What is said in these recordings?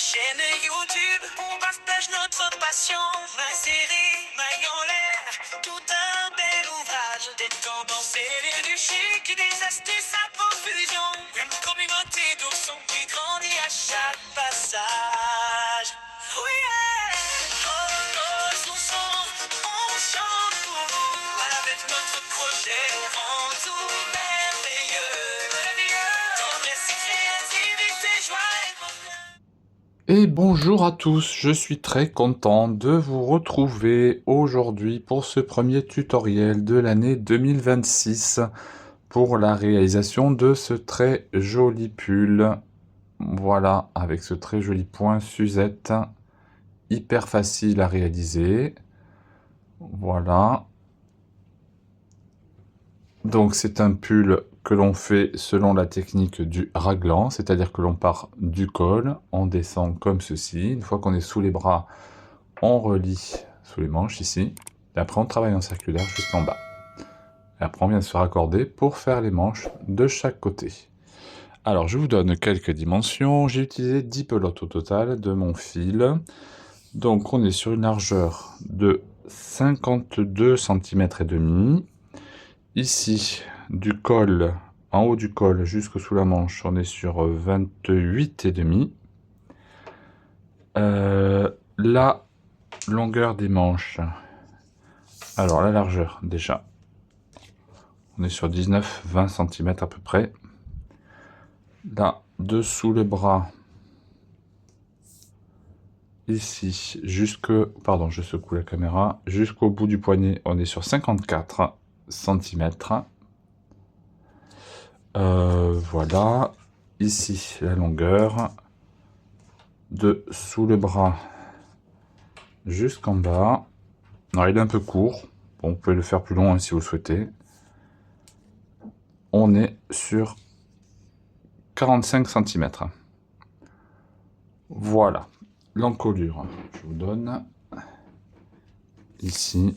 chaîne YouTube, on partage notre passion. Ma série, maille en l'air, tout un bel ouvrage. Des tendances et du chic, des astuces à profusion. Une communauté d'ours qui grandit à chaque passage. Oui, yeah. Oh, nos oursons, on chante pour vous. Avec notre projet, rend tout merveilleux. Tendresse et créativité, joie et bonheur. Et bonjour à tous, je suis très content de vous retrouver aujourd'hui pour ce premier tutoriel de l'année 2026 pour la réalisation de ce très joli pull. Voilà, avec ce très joli point Suzette, hyper facile à réaliser. Voilà. Donc c'est un pull que l'on fait selon la technique du raglan, c'est-à-dire que l'on part du col, on descend comme ceci. Une fois qu'on est sous les bras, on relie sous les manches ici. Et après on travaille en circulaire jusqu'en bas. Et après on vient se raccorder pour faire les manches de chaque côté. Alors je vous donne quelques dimensions. J'ai utilisé 10 pelotes au total de mon fil. Donc on est sur une largeur de 52 cm et demi. Ici, du col, en haut du col jusque sous la manche, on est sur 28,5. La longueur des manches, alors la largeur déjà, on est sur 19-20 cm à peu près. Là, dessous le bras, ici, pardon, je secoue la caméra, jusqu'au bout du poignet, on est sur 54 cm. Voilà, ici la longueur de sous le bras jusqu'en bas. Alors il est un peu court, bon, vous pouvez le faire plus long hein, si vous le souhaitez. On est sur 45 cm. Voilà, l'encolure, je vous donne ici.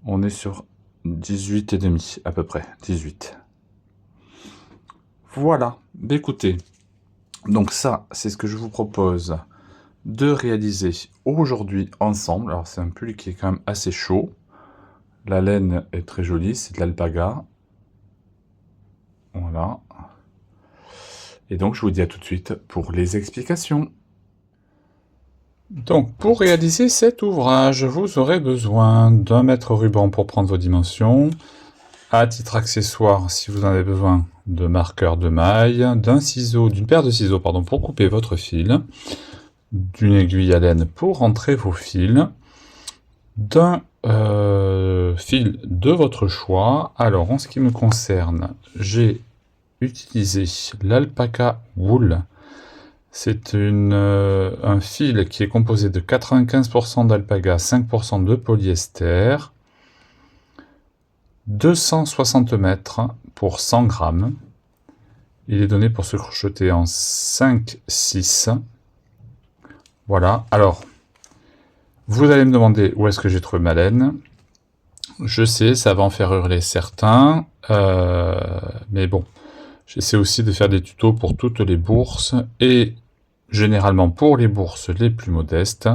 On est sur 18,5 à peu près, 18. Voilà, écoutez, donc ça, c'est ce que je vous propose de réaliser aujourd'hui ensemble. Alors c'est un pull qui est quand même assez chaud. La laine est très jolie, c'est de l'alpaga. Voilà. Et donc je vous dis à tout de suite pour les explications. Donc pour réaliser cet ouvrage, vous aurez besoin d'un mètre ruban pour prendre vos dimensions. À titre accessoire, si vous en avez besoin, de marqueurs de maille, d'une paire de ciseaux pardon, pour couper votre fil, d'une aiguille à laine pour rentrer vos fils, d'un fil de votre choix. Alors en ce qui me concerne, j'ai utilisé l'Alpaca Wool. C'est un fil qui est composé de 95% d'alpaga, 5% de polyester, 260 mètres pour 100 grammes. Il est donné pour se crocheter en 5-6. Voilà. Alors, vous allez me demander où est-ce que j'ai trouvé ma laine. Je sais, ça va en faire hurler certains. Mais bon, j'essaie aussi de faire des tutos pour toutes les bourses et généralement pour les bourses les plus modestes.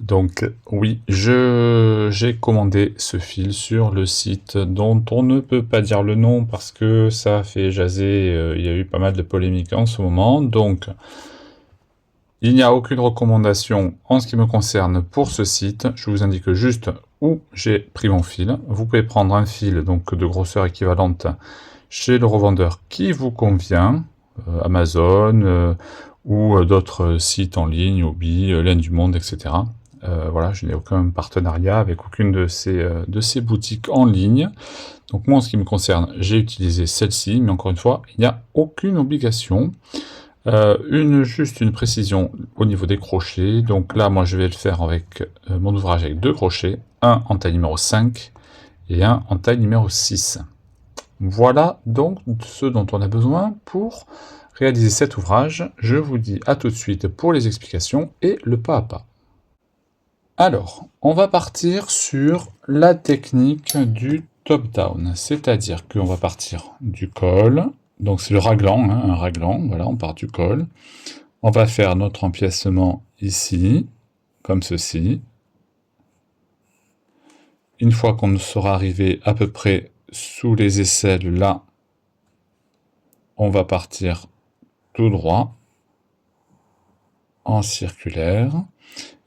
Donc oui, j'ai commandé ce fil sur le site dont on ne peut pas dire le nom parce que ça fait jaser, il y a eu pas mal de polémiques en ce moment. Donc il n'y a aucune recommandation en ce qui me concerne pour ce site. Je vous indique juste où j'ai pris mon fil. Vous pouvez prendre un fil donc de grosseur équivalente chez le revendeur qui vous convient, Amazon ou d'autres sites en ligne, Hobby, Laine du Monde, etc. Voilà, je n'ai aucun partenariat avec aucune de ces boutiques en ligne. Donc moi, en ce qui me concerne, j'ai utilisé celle-ci, mais encore une fois, il n'y a aucune obligation. Juste une précision au niveau des crochets. Donc là, moi, je vais le faire avec mon ouvrage avec 2 crochets, un en taille numéro 5 et un en taille numéro 6. Voilà donc ce dont on a besoin pour réaliser cet ouvrage. Je vous dis à tout de suite pour les explications et le pas à pas. Alors, on va partir sur la technique du top-down, c'est-à-dire qu'on va partir du col, Donc c'est le raglan, hein, un raglan, voilà, on part du col. On va faire notre empiècement ici, comme ceci. Une fois qu'on sera arrivé à peu près sous les aisselles là, on va partir tout droit, en circulaire.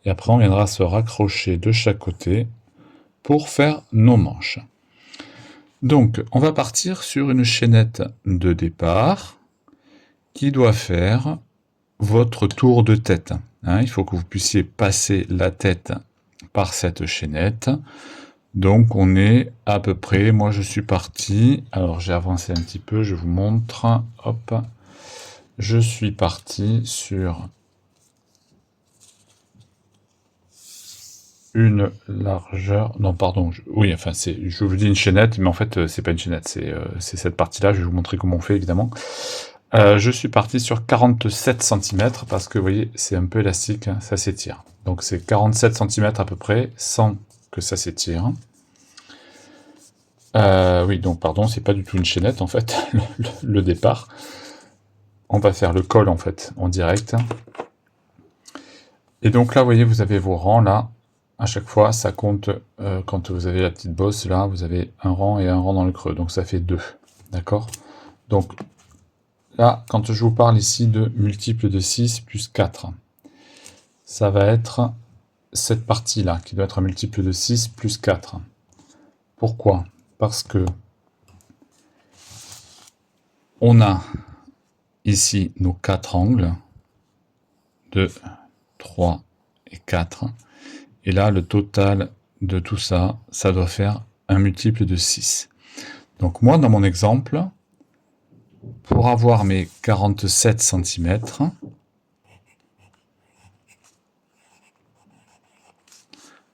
Et après on viendra se raccrocher de chaque côté pour faire nos manches. Donc on va partir sur une chaînette de départ qui doit faire votre tour de tête. Hein, il faut que vous puissiez passer la tête par cette chaînette. Donc on est à peu près, moi je suis parti, alors j'ai avancé un petit peu, je vous montre, hop, je suis parti sur une largeur, non pardon, oui enfin je vous dis une chaînette, mais en fait c'est pas une chaînette, c'est cette partie-là, je vais vous montrer comment on fait évidemment. Je suis parti sur 47 cm parce que vous voyez c'est un peu élastique, hein, ça s'étire. Donc c'est 47 cm à peu près sans que ça s'étire. Oui, donc pardon, c'est pas du tout une chaînette en fait, le départ. On va faire le col en fait, en direct. Et donc là, vous voyez, vous avez vos rangs là. À chaque fois, ça compte, quand vous avez la petite bosse là, vous avez un rang et un rang dans le creux. Donc ça fait 2, d'accord? Donc là, quand je vous parle ici de multiple de 6 plus 4, ça va être cette partie-là, qui doit être un multiple de 6 plus 4. Pourquoi? Parce que on a ici nos 4 angles, 2, 3 et 4. Et là, le total de tout ça, ça doit faire un multiple de 6. Donc moi, dans mon exemple, pour avoir mes 47 cm,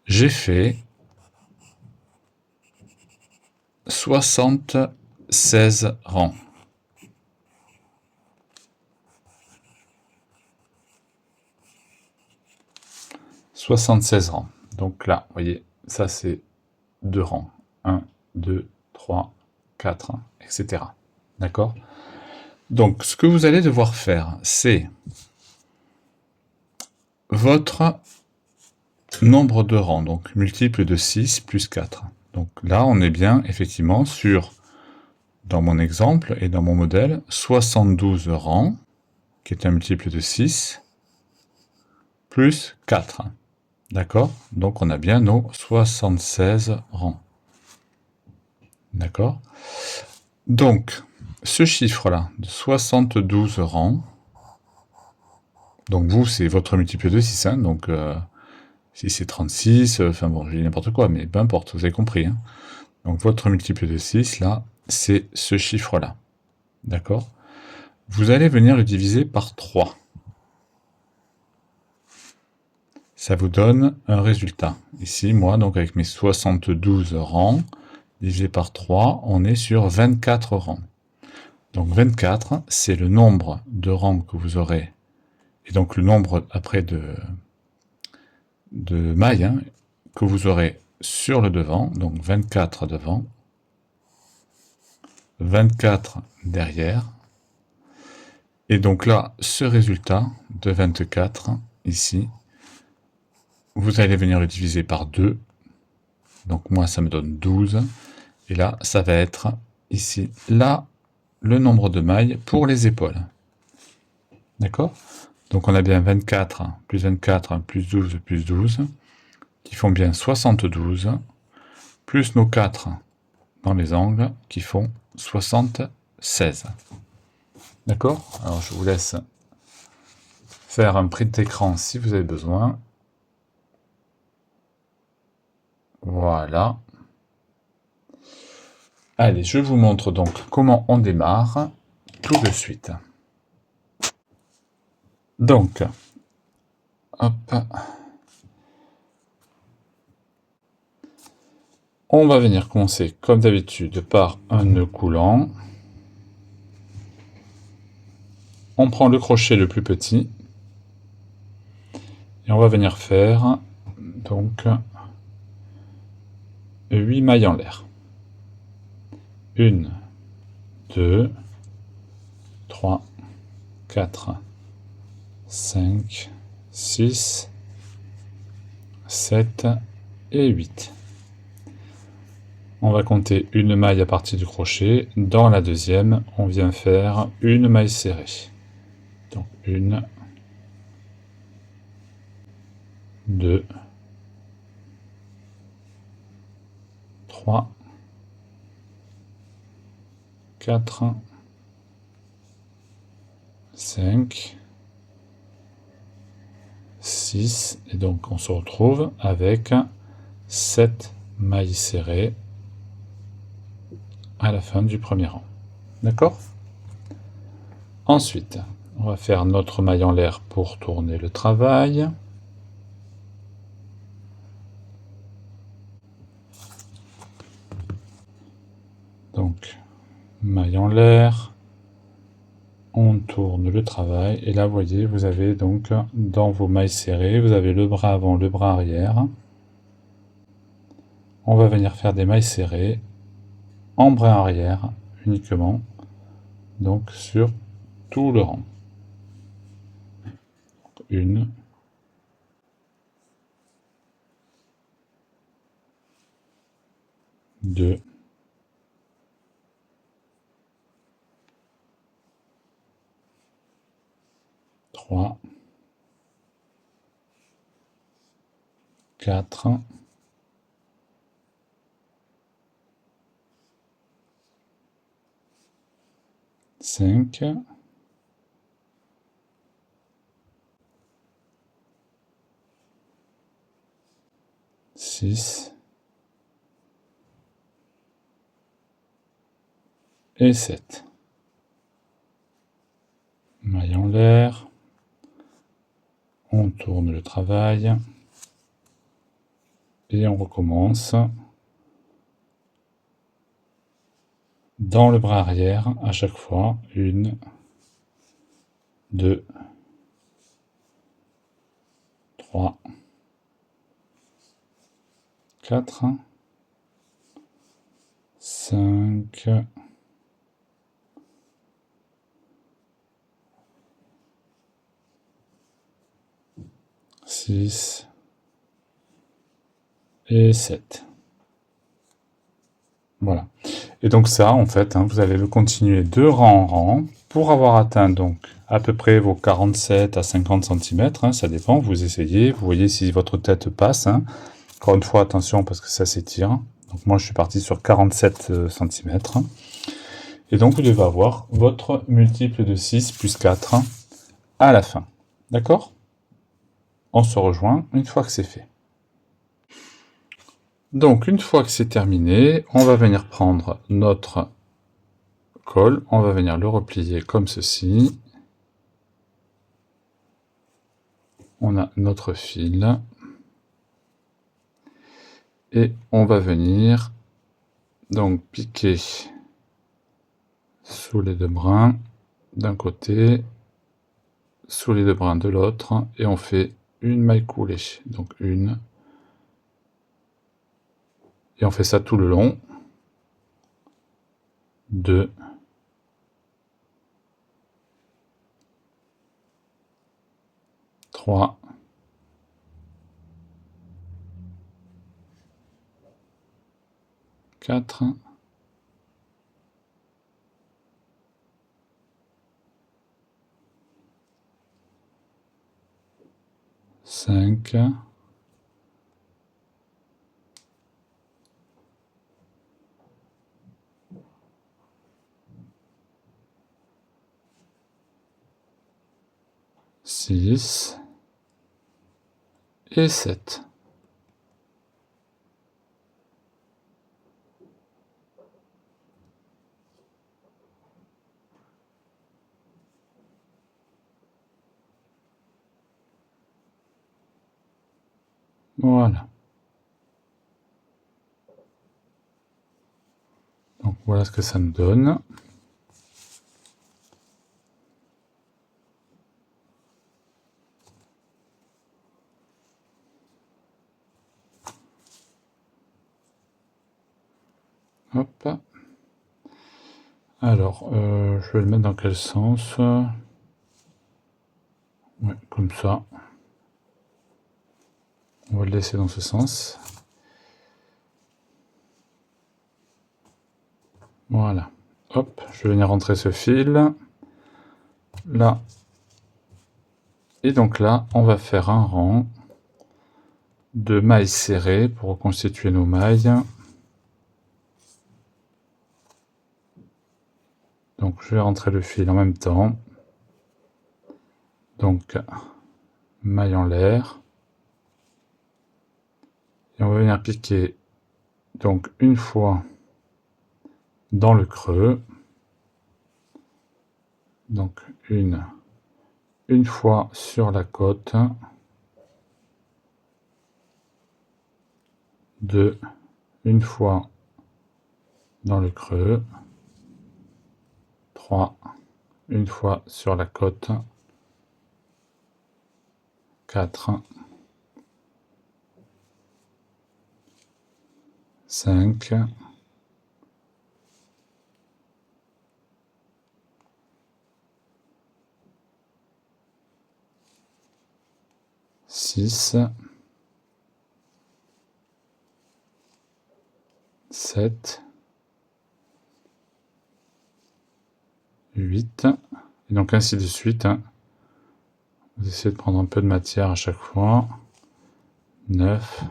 j'ai fait 76 rangs. « 76 rangs. Donc là, vous voyez, ça c'est 2 rangs. 1, 2, 3, 4, etc. D'accord? Donc, ce que vous allez devoir faire, c'est votre nombre de rangs, donc multiple de 6 plus 4. Donc là, on est bien effectivement sur, dans mon exemple et dans mon modèle, 72 rangs, qui est un multiple de 6, plus 4. D'accord? Donc on a bien nos 76 rangs. D'accord? Donc, ce chiffre-là, de 72 rangs, donc vous, c'est votre multiple de 6, hein, donc si c'est 36, enfin bon, j'ai n'importe quoi, mais peu importe, vous avez compris. Hein. Donc votre multiple de 6, là, c'est ce chiffre-là. D'accord? Vous allez venir le diviser par 3. Ça vous donne un résultat. Ici, moi, donc avec mes 72 rangs, divisé par 3, on est sur 24 rangs. Donc 24, c'est le nombre de rangs que vous aurez, et donc le nombre après de mailles, hein, que vous aurez sur le devant, donc 24 devant, 24 derrière, et donc là, ce résultat de 24, ici, vous allez venir le diviser par 2, donc moi ça me donne 12, et là, ça va être ici, là, le nombre de mailles pour les épaules. D'accord? Donc on a bien 24 plus 24 plus 12, qui font bien 72, plus nos 4 dans les angles, qui font 76. D'accord? Alors je vous laisse faire un print d'écran si vous avez besoin. Voilà. Allez, je vous montre donc comment on démarre tout de suite. Donc, hop. On va venir commencer comme d'habitude par un nœud coulant. On prend le crochet le plus petit et on va venir faire donc 8 mailles en l'air. 1, 2, 3, 4, 5, 6, 7 et 8. On va compter une maille à partir du crochet. Dans la deuxième, on vient faire une maille serrée. Donc 1, 2, 3, 4, 5, 6, et donc on se retrouve avec 7 mailles serrées à la fin du premier rang. D'accord? Ensuite, on va faire notre maille en l'air pour tourner le travail. Donc, maille en l'air, on tourne le travail, et là, vous voyez, vous avez donc dans vos mailles serrées, vous avez le bras avant, le bras arrière. On va venir faire des mailles serrées en bras arrière uniquement, donc sur tout le rang. 1, 2, 3, 4, 5, 6 et 7. Maille en l'air, on tourne le travail et on recommence dans le bras arrière à chaque fois. 1, 2, 3, 4, 5, 6 et 7. Voilà. Et donc ça, en fait, vous allez le continuer de rang en rang pour avoir atteint donc à peu près vos 47 à 50 cm. Ça dépend, vous essayez, vous voyez si votre tête passe. Encore une fois, attention parce que ça s'étire. Donc moi, je suis parti sur 47 cm. Et donc, vous devez avoir votre multiple de 6 plus 4 à la fin. D'accord? On se rejoint une fois que c'est fait. Donc, une fois que c'est terminé, on va venir prendre notre col, on va venir le replier comme ceci. On a notre fil. Et on va venir donc piquer sous les deux brins d'un côté, sous les deux brins de l'autre, et on fait une maille coulée. Donc une. Et on fait ça tout le long. 2, 3, 4, 5, 6 et 7. Voilà. Donc voilà ce que ça nous donne. Hop. Alors, je vais le mettre dans quel sens? Ouais, comme ça. On va le laisser dans ce sens. Voilà. Hop, je vais venir rentrer ce fil. Là. Et donc là, on va faire un rang de mailles serrées pour reconstituer nos mailles. Donc je vais rentrer le fil en même temps. Donc maille en l'air. Et on va venir piquer donc une fois dans le creux. Donc une fois sur la côte. 2, une fois dans le creux. 3, une fois sur la côte. 4, 5, 6, 7, 8, et donc ainsi de suite. Vous essayez de prendre un peu de matière à chaque fois. 9,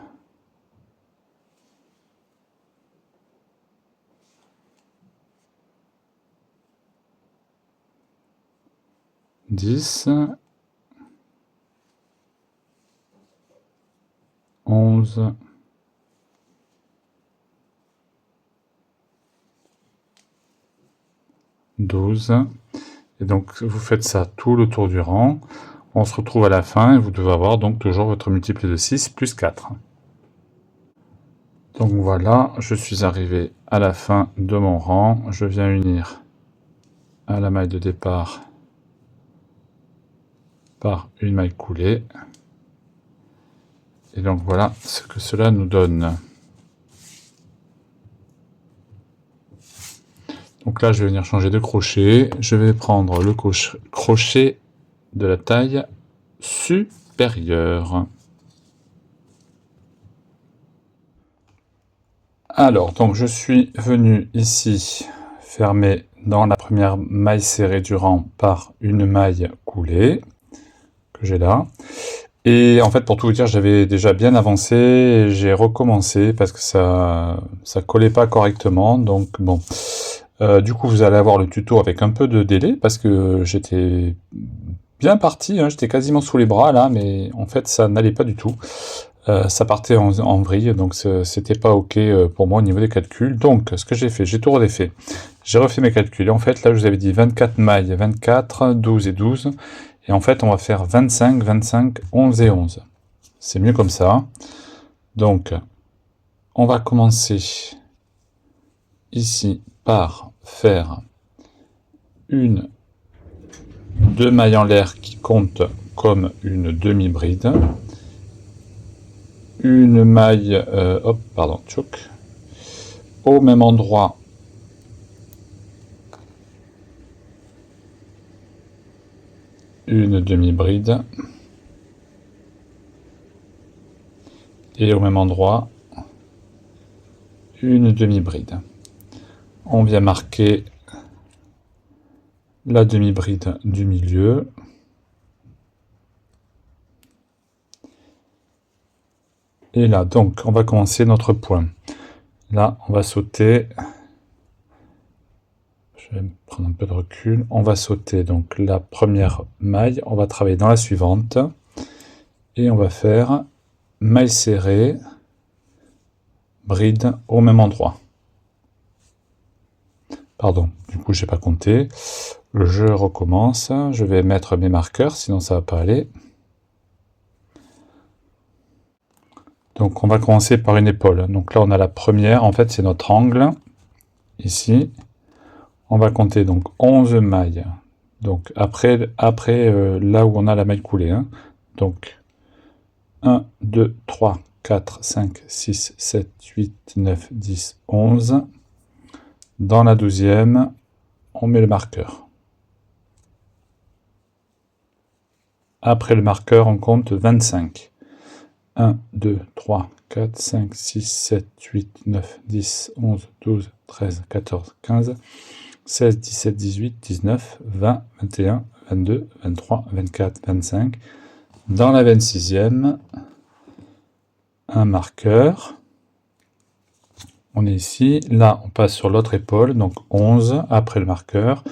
10, 11, 12, et donc vous faites ça tout le tour du rang. On se retrouve à la fin et vous devez avoir donc toujours votre multiple de 6 plus 4. Donc voilà, je suis arrivé à la fin de mon rang. Je viens unir à la maille de départ par une maille coulée. Et donc voilà ce que cela nous donne. Donc là, je vais venir changer de crochet. Je vais prendre le crochet de la taille supérieure. Alors, donc je suis venu ici fermer dans la première maille serrée du rang par une maille coulée que j'ai là. Et en fait, pour tout vous dire, j'avais déjà bien avancé et j'ai recommencé parce que ça collait pas correctement. Donc bon, du coup, vous allez avoir le tuto avec un peu de délai parce que j'étais bien parti, hein, j'étais quasiment sous les bras là, mais en fait, ça n'allait pas du tout. Ça partait en vrille, donc c'était pas ok pour moi au niveau des calculs. Donc, ce que j'ai fait, j'ai tout redéfait. J'ai refait mes calculs. Et en fait, là, je vous avais dit 24 mailles, 24, 12 et 12. Et en fait, on va faire 25, 25, 11 et 11. C'est mieux comme ça. Donc, on va commencer ici par faire deux mailles en l'air qui comptent comme une demi-bride. Une maille, au même endroit, une demi-bride, et au même endroit, une demi-bride. On vient marquer la demi-bride du milieu. Et là, donc, on va commencer notre point. Là, on va sauter. Je vais prendre un peu de recul. On va sauter donc la première maille. On va travailler dans la suivante. Et on va faire maille serrée, bride au même endroit. Pardon, du coup, j'ai pas compté. Je recommence. Je vais mettre mes marqueurs, sinon ça va pas aller. Donc on va commencer par une épaule. Donc là on a la première, en fait c'est notre angle, ici. On va compter donc 11 mailles. Donc après là où on a la maille coulée. Hein. Donc 1, 2, 3, 4, 5, 6, 7, 8, 9, 10, 11. Dans la 12e, on met le marqueur. Après le marqueur, on compte 25. 1, 2, 3, 4, 5, 6, 7, 8, 9, 10, 11, 12, 13, 14, 15, 16, 17, 18, 19, 20, 21, 22, 23, 24, 25. Dans la 26e, un marqueur. On est ici. Là, on passe sur l'autre épaule. Donc 11 après le marqueur.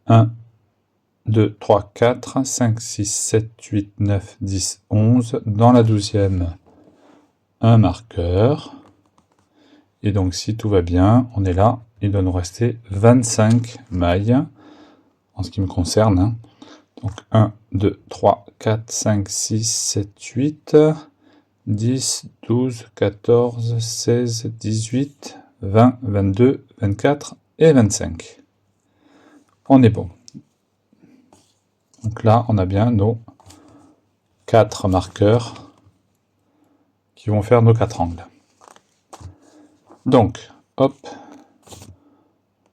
1, 2, 3, 4, 5, 6, 7, 8, 9, 10, 11. Dans la 12e, un marqueur. Et donc, si tout va bien, on est là. Il doit nous rester 25 mailles, en ce qui me concerne. Hein. Donc, 1, 2, 3, 4, 5, 6, 7, 8, 10, 12, 14, 16, 18, 20, 22, 24 et 25. On est bon. Donc là, on a bien nos 4 marqueurs qui vont faire nos 4 angles. Donc, hop,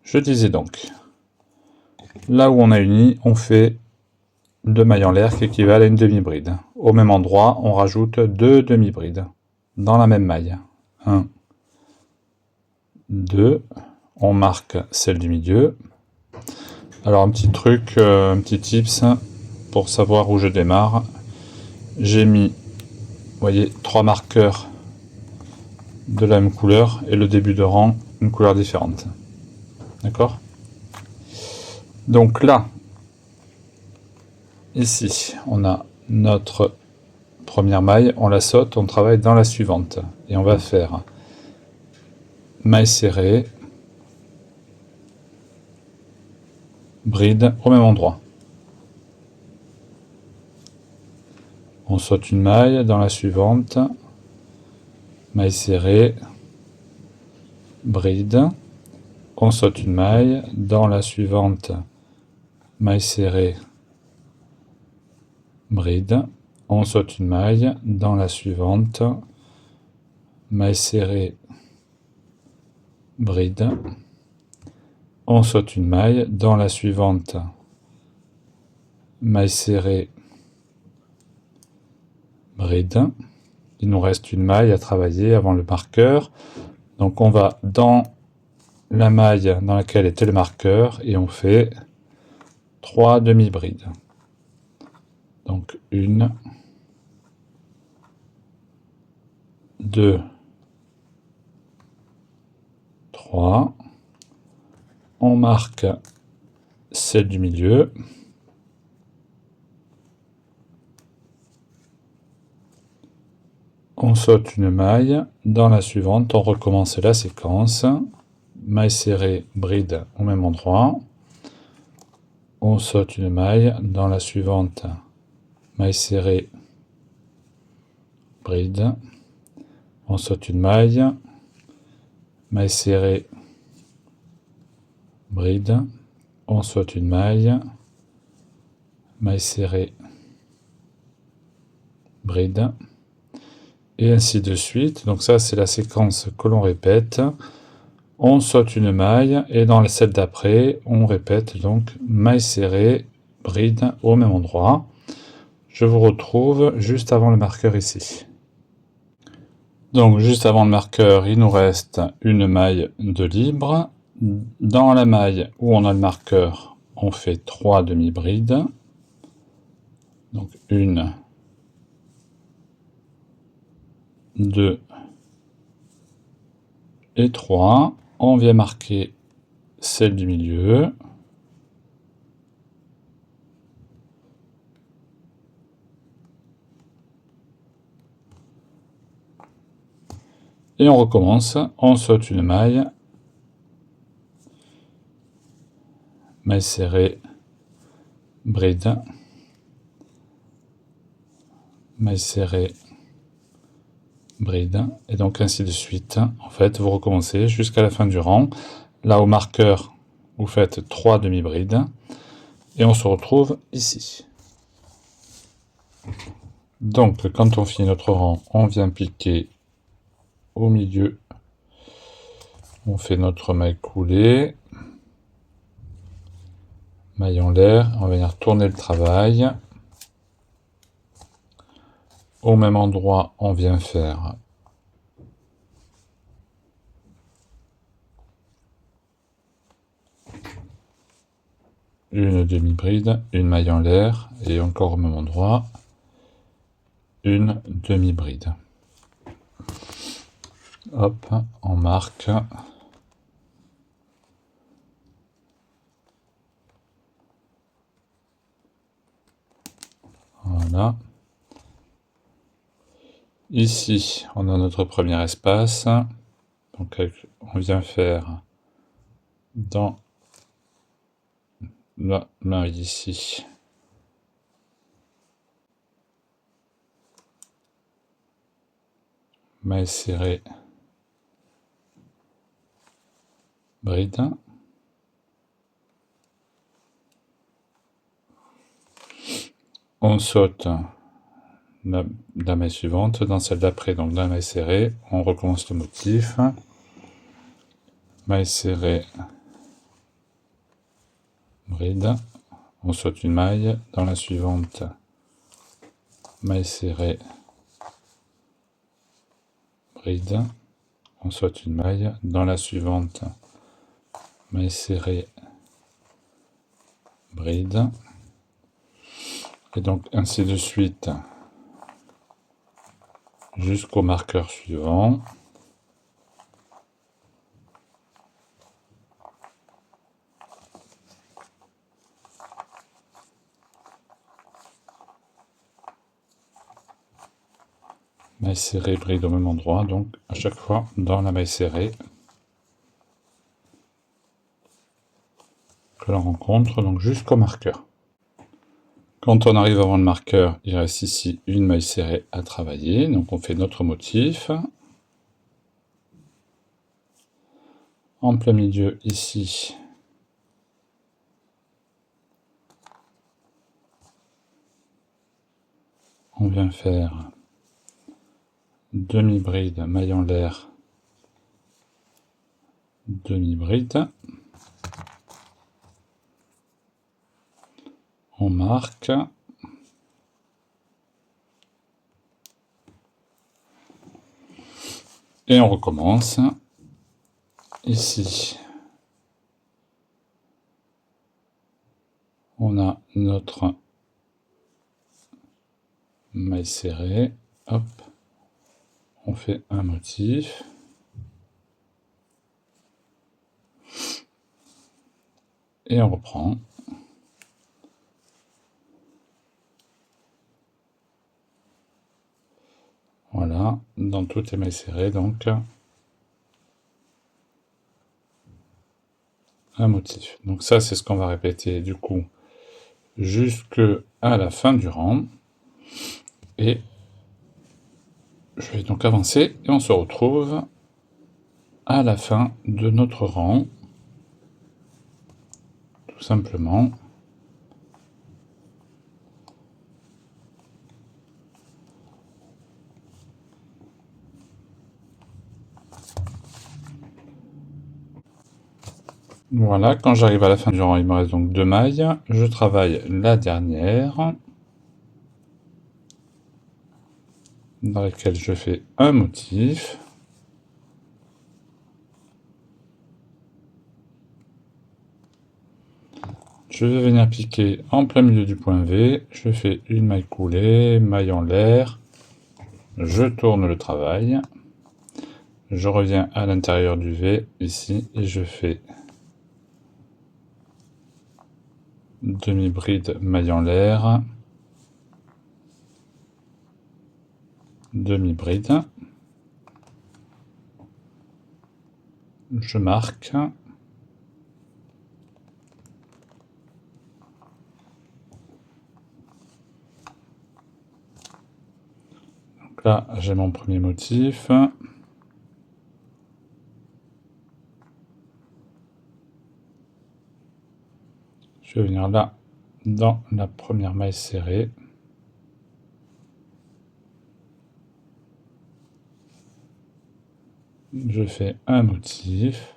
je disais donc, là où on a uni, on fait 2 mailles en l'air qui équivalent à une demi-bride. Au même endroit, on rajoute 2 demi-brides dans la même maille. 1, 2, on marque celle du milieu. Alors un petit truc, un petit tips pour savoir où je démarre. J'ai mis, vous voyez, 3 marqueurs de la même couleur et le début de rang une couleur différente. D'accord? Donc là, ici, on a notre première maille, on la saute, on travaille dans la suivante. Et on va faire maille serrée, bride au même endroit. On saute une maille dans la suivante, maille serrée, bride, on saute une maille dans la suivante, maille serrée, bride, on saute une maille dans la suivante, maille serrée, bride, on saute une maille dans la suivante, maille serrée, bride. Il nous reste une maille à travailler avant le marqueur. Donc on va dans la maille dans laquelle était le marqueur et on fait 3 demi-brides. Donc 1, 2, 3. On marque celle du milieu. On saute une maille. Dans la suivante, on recommence la séquence. Maille serrée, bride au même endroit. On saute une maille. Dans la suivante, maille serrée, bride. On saute une maille. Maille serrée, bride. On saute une maille. Maille serrée, bride. Et ainsi de suite. Donc ça, c'est la séquence que l'on répète. On saute une maille et dans celle d'après, on répète donc maille serrée, bride au même endroit. Je vous retrouve juste avant le marqueur ici. Donc juste avant le marqueur, il nous reste une maille de libre. Dans la maille où on a le marqueur, on fait 3 demi-brides. Donc 1, 2 et 3. On vient marquer celle du milieu. Et on recommence. On saute une maille. Maille serrée, bride. Maille serrée, bride, et donc ainsi de suite. En fait, vous recommencez jusqu'à la fin du rang. Là, au marqueur, vous faites 3 demi-brides, et on se retrouve ici. Donc, quand on finit notre rang, on vient piquer au milieu. On fait notre maille coulée. maille en l'air, on va venir tourner le travail. Au même endroit, on vient faire une demi-bride, une maille en l'air, et encore au même endroit, une demi-bride. Hop, on marque. Voilà. Ici, on a notre premier espace. Donc, on vient faire dans la maille ici. Maille serrée, bride. On saute la maille suivante dans celle d'après, donc dans la maille serrée, on recommence le motif. Maille serrée, bride. On saute une maille dans la suivante. Maille serrée, bride. On saute une maille dans la suivante. Maille serrée, bride. Et donc ainsi de suite jusqu'au marqueur suivant. Maille serrée, bride au même endroit, donc à chaque fois dans la maille serrée que l'on rencontre, donc jusqu'au marqueur. Quand on arrive avant le marqueur, il reste ici une maille serrée à travailler, donc on fait notre motif. En plein milieu ici, on vient faire demi-bride, maille en l'air, demi-bride. On marque. Et on recommence. Ici, on a notre maille serrée. Hop, on fait un motif. Et on reprend. Voilà, dans toutes les mailles serrées, donc un motif. Donc ça, c'est ce qu'on va répéter du coup jusque à la fin du rang. Et je vais donc avancer et on se retrouve à la fin de notre rang, tout simplement. Voilà, quand j'arrive à la fin du rang, il me reste donc 2 mailles. Je travaille la dernière, dans laquelle je fais un motif. Je vais venir piquer en plein milieu du point V. Je fais une maille coulée, maille en l'air. Je tourne le travail. Je reviens à l'intérieur du V, ici, et je fais demi-bride, maille en l'air, demi-bride, je marque, donc là j'ai mon premier motif, je vais venir là dans la première maille serrée, je fais un motif,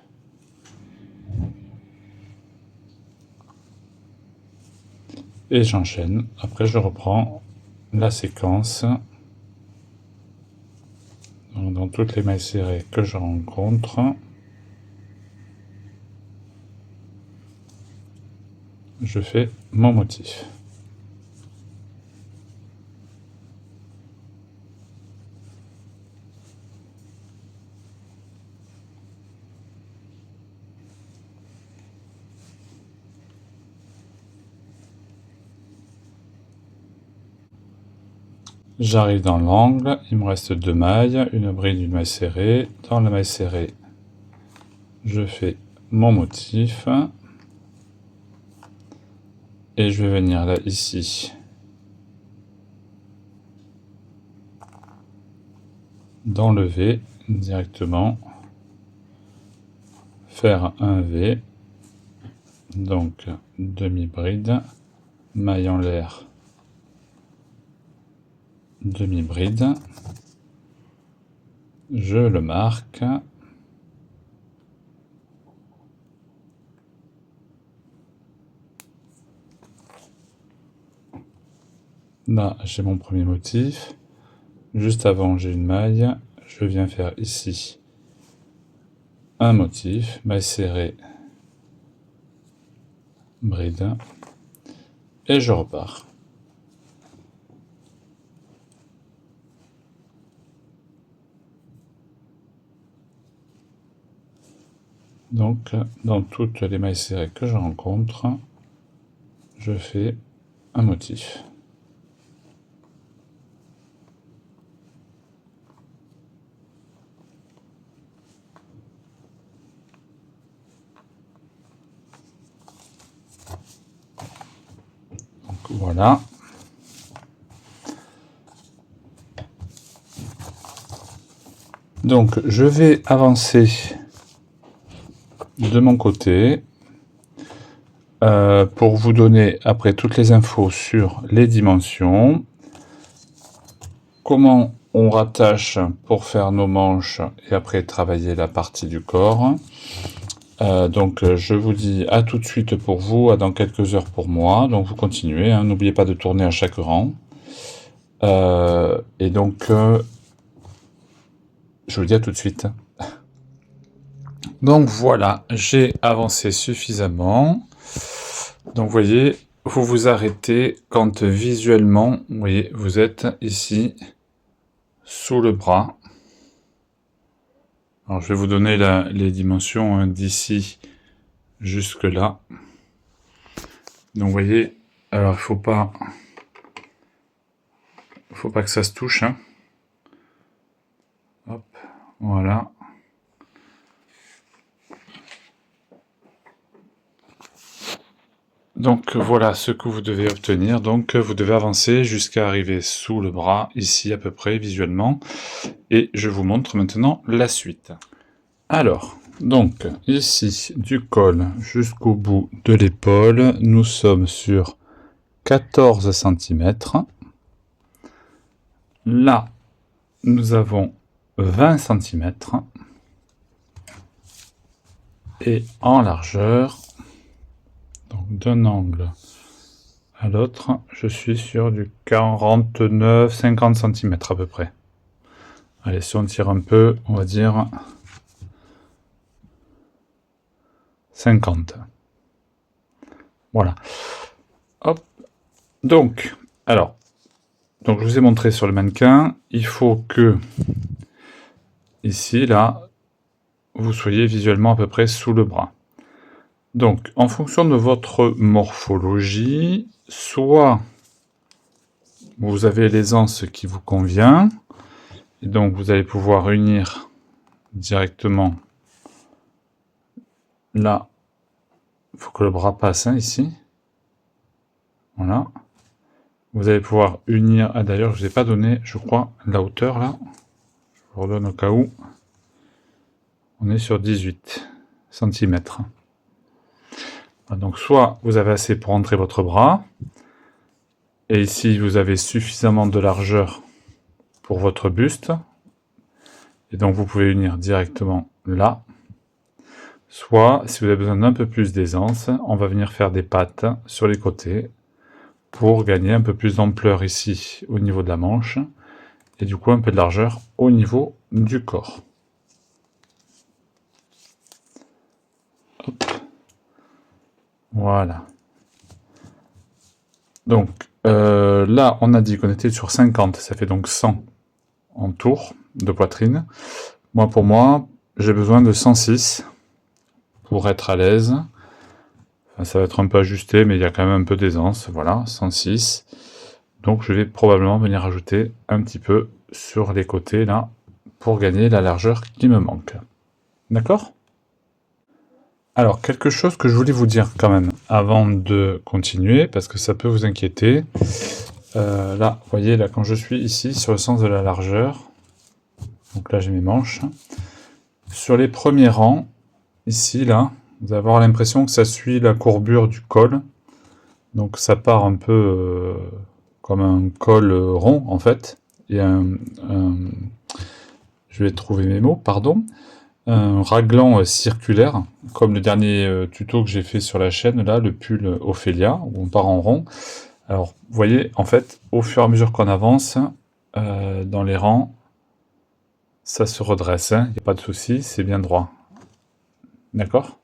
Et j'enchaîne. Après, je reprends la séquence dans toutes les mailles serrées que je rencontre. Je fais mon motif. J'arrive dans l'angle, il me reste 2 mailles, une bride, une maille serrée. Dans la maille serrée, je fais mon motif. Et je vais venir là, ici, d'enlever directement, faire un V, donc demi-bride, maille en l'air, demi-bride, je le marque, là j'ai mon premier motif, juste avant j'ai une maille, je viens faire ici un motif, maille serrée, bride, et je repars. Donc, dans toutes les mailles serrées que je rencontre, je fais un motif. Donc, voilà. Donc, je vais avancer de mon côté pour vous donner après toutes les infos sur les dimensions, comment on rattache pour faire nos manches et après travailler la partie du corps. Donc je vous dis à tout de suite pour vous, à dans quelques heures pour moi. Donc vous continuez, hein, n'oubliez pas de tourner à chaque rang. Et donc je vous dis à tout de suite. Donc voilà, j'ai avancé suffisamment. Donc vous voyez, vous vous arrêtez quand visuellement, vous voyez, vous êtes ici sous le bras. Alors je vais vous donner les dimensions hein, d'ici jusque là. Donc vous voyez, alors il faut pas que ça se touche. Hein. Hop, voilà. Donc voilà ce que vous devez obtenir. Donc vous devez avancer jusqu'à arriver sous le bras, ici à peu près visuellement. Et je vous montre maintenant la suite. Alors, donc ici du col jusqu'au bout de l'épaule, nous sommes sur 14 cm. Là, nous avons 20 cm. Et en largeur, donc d'un angle à l'autre, je suis sur du 49-50 cm à peu près. Allez, si on tire un peu, on va dire 50. Voilà. Hop. Donc, alors, donc je vous ai montré sur le mannequin, il faut que ici, là, vous soyez visuellement à peu près sous le bras. Donc, en fonction de votre morphologie, soit vous avez l'aisance qui vous convient, et donc vous allez pouvoir unir directement là. Il faut que le bras passe hein, ici. Voilà. Vous allez pouvoir unir. Ah, d'ailleurs, je ne vous ai pas donné, je crois, la hauteur là. Je vous redonne au cas où. On est sur 18 cm. Donc soit vous avez assez pour entrer votre bras, et ici vous avez suffisamment de largeur pour votre buste, et donc vous pouvez unir directement là, soit si vous avez besoin d'un peu plus d'aisance, on va venir faire des pattes sur les côtés, pour gagner un peu plus d'ampleur ici au niveau de la manche et du coup un peu de largeur au niveau du corps. Hop. Voilà. Donc là, on a dit qu'on était sur 50, ça fait donc 100 en tour de poitrine. Moi, pour moi, j'ai besoin de 106 pour être à l'aise. Enfin, ça va être un peu ajusté, mais il y a quand même un peu d'aisance. Voilà, 106. Donc je vais probablement venir rajouter un petit peu sur les côtés là, pour gagner la largeur qui me manque. D'accord ? Alors, quelque chose que je voulais vous dire quand même, avant de continuer, parce que ça peut vous inquiéter. Là, vous voyez, là, quand je suis ici, sur le sens de la largeur, donc là j'ai mes manches, sur les premiers rangs, ici, là, vous allez avoir l'impression que ça suit la courbure du col, donc ça part un peu comme un col rond, en fait, et je vais trouver mes mots, pardon, un raglan circulaire, comme le dernier tuto que j'ai fait sur la chaîne, là, le pull Ophélia, où on part en rond. Alors, vous voyez, en fait, au fur et à mesure qu'on avance, dans les rangs, ça se redresse, il n'y a pas de souci, c'est bien droit. D'accord ?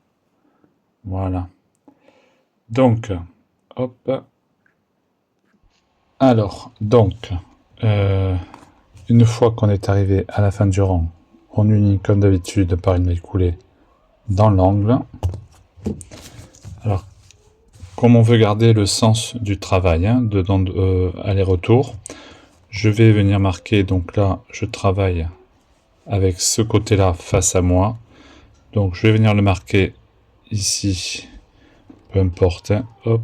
Voilà. Donc, hop. Alors, donc, une fois qu'on est arrivé à la fin du rang, on unit comme d'habitude par une maille coulée dans l'angle. Alors, comme on veut garder le sens du travail, aller-retour, je vais venir marquer, donc là, je travaille avec ce côté-là face à moi. Donc, je vais venir le marquer ici, peu importe, hein, hop.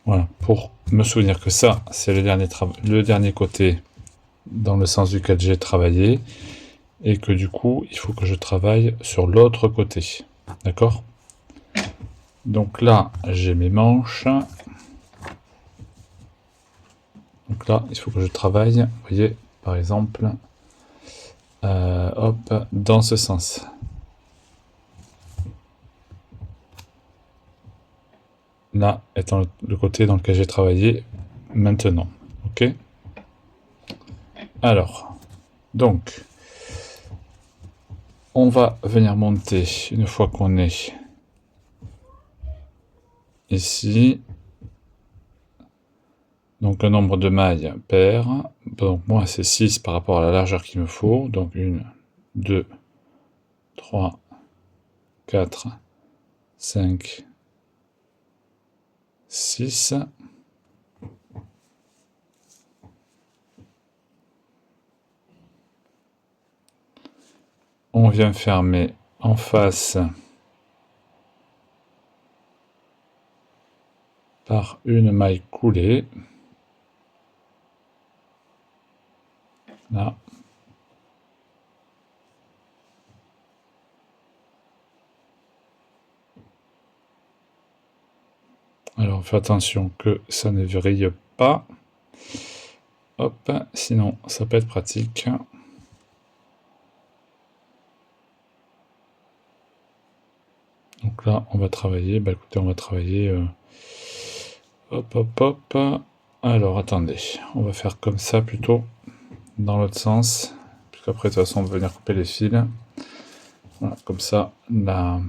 Voilà, pour me souvenir que ça, c'est le dernier côté dans le sens duquel j'ai travaillé, et que du coup, il faut que je travaille sur l'autre côté. D'accord ? Donc là, j'ai mes manches. Donc là, il faut que je travaille, vous voyez, par exemple, hop, dans ce sens. Là étant le côté dans lequel j'ai travaillé maintenant. Ok ? Alors, donc, on va venir monter une fois qu'on est ici. Donc, un nombre de mailles pair. Donc, moi, c'est 6 par rapport à la largeur qu'il me faut. Donc, 1, 2, 3, 4, 5, 6. On vient fermer en face par une maille coulée. Là. Alors, fais attention que ça ne vrille pas. Hop, sinon ça peut être pratique. Donc là, on va travailler. Bah écoutez, on va travailler. Hop, hop, hop. Alors, attendez. On va faire comme ça plutôt. Dans l'autre sens. Puisqu'après, de toute façon, on va venir couper les fils. Voilà, comme ça, là.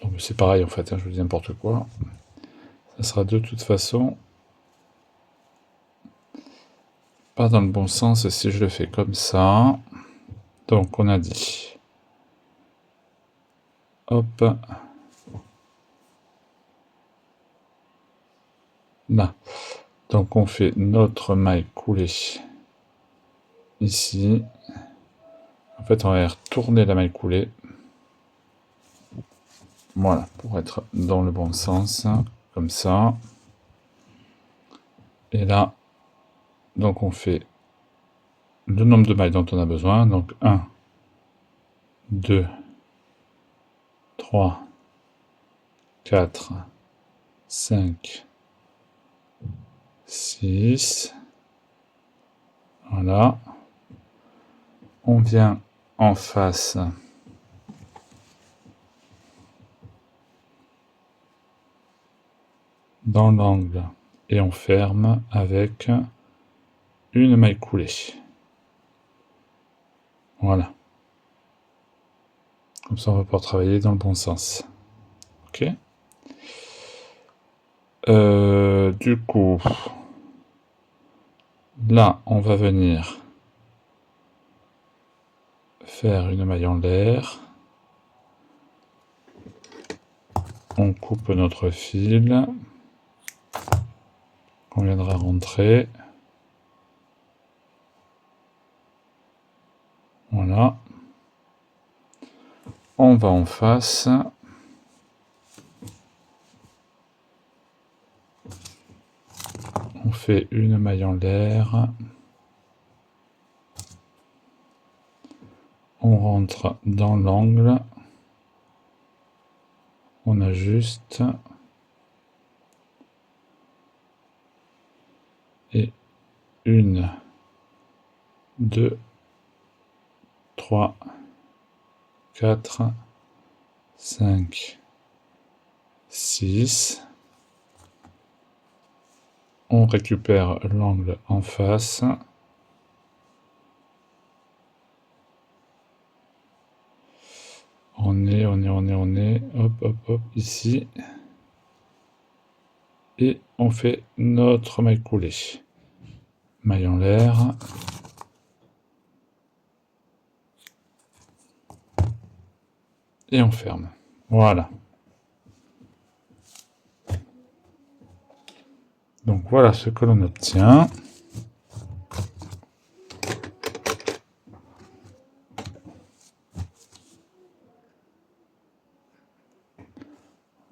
Donc, c'est pareil en fait, hein, je vous dis n'importe quoi. Ça sera de toute façon pas dans le bon sens si je le fais comme ça. Donc, on a dit. Hop. Là. Donc on fait notre maille coulée ici. En fait, on va retourner la maille coulée. Voilà, pour être dans le bon sens, comme ça. Et là, donc on fait le nombre de mailles dont on a besoin. Donc 1, 2, 3, 4, 5, 6. Voilà. On vient en face dans l'angle et on ferme avec une maille coulée. Voilà. Comme ça, on va pouvoir travailler dans le bon sens. Ok. Du coup, là, on va venir faire une maille en l'air. On coupe notre fil qu'on viendra rentrer. Voilà. On va en face. On fait une maille en l'air. On rentre dans l'angle. On ajuste. Et 1, 2, 3, 4, 5, 6. On récupère l'angle en face. On est, hop, hop, hop, ici. Et on fait notre maille coulée. Maille en l'air. Et on ferme. Voilà. Donc voilà ce que l'on obtient.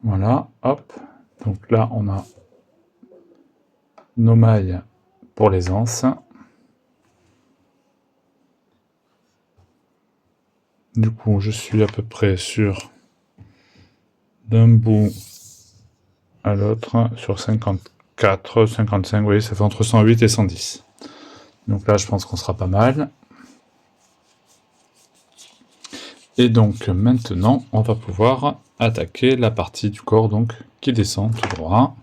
Voilà, hop. Donc là, on a nos mailles pour les anses. Du coup, je suis à peu près sur d'un bout à l'autre sur 54, 55, vous voyez, ça fait entre 108 et 110. Donc là, je pense qu'on sera pas mal. Et donc maintenant, on va pouvoir attaquer la partie du corps donc qui descend tout droit.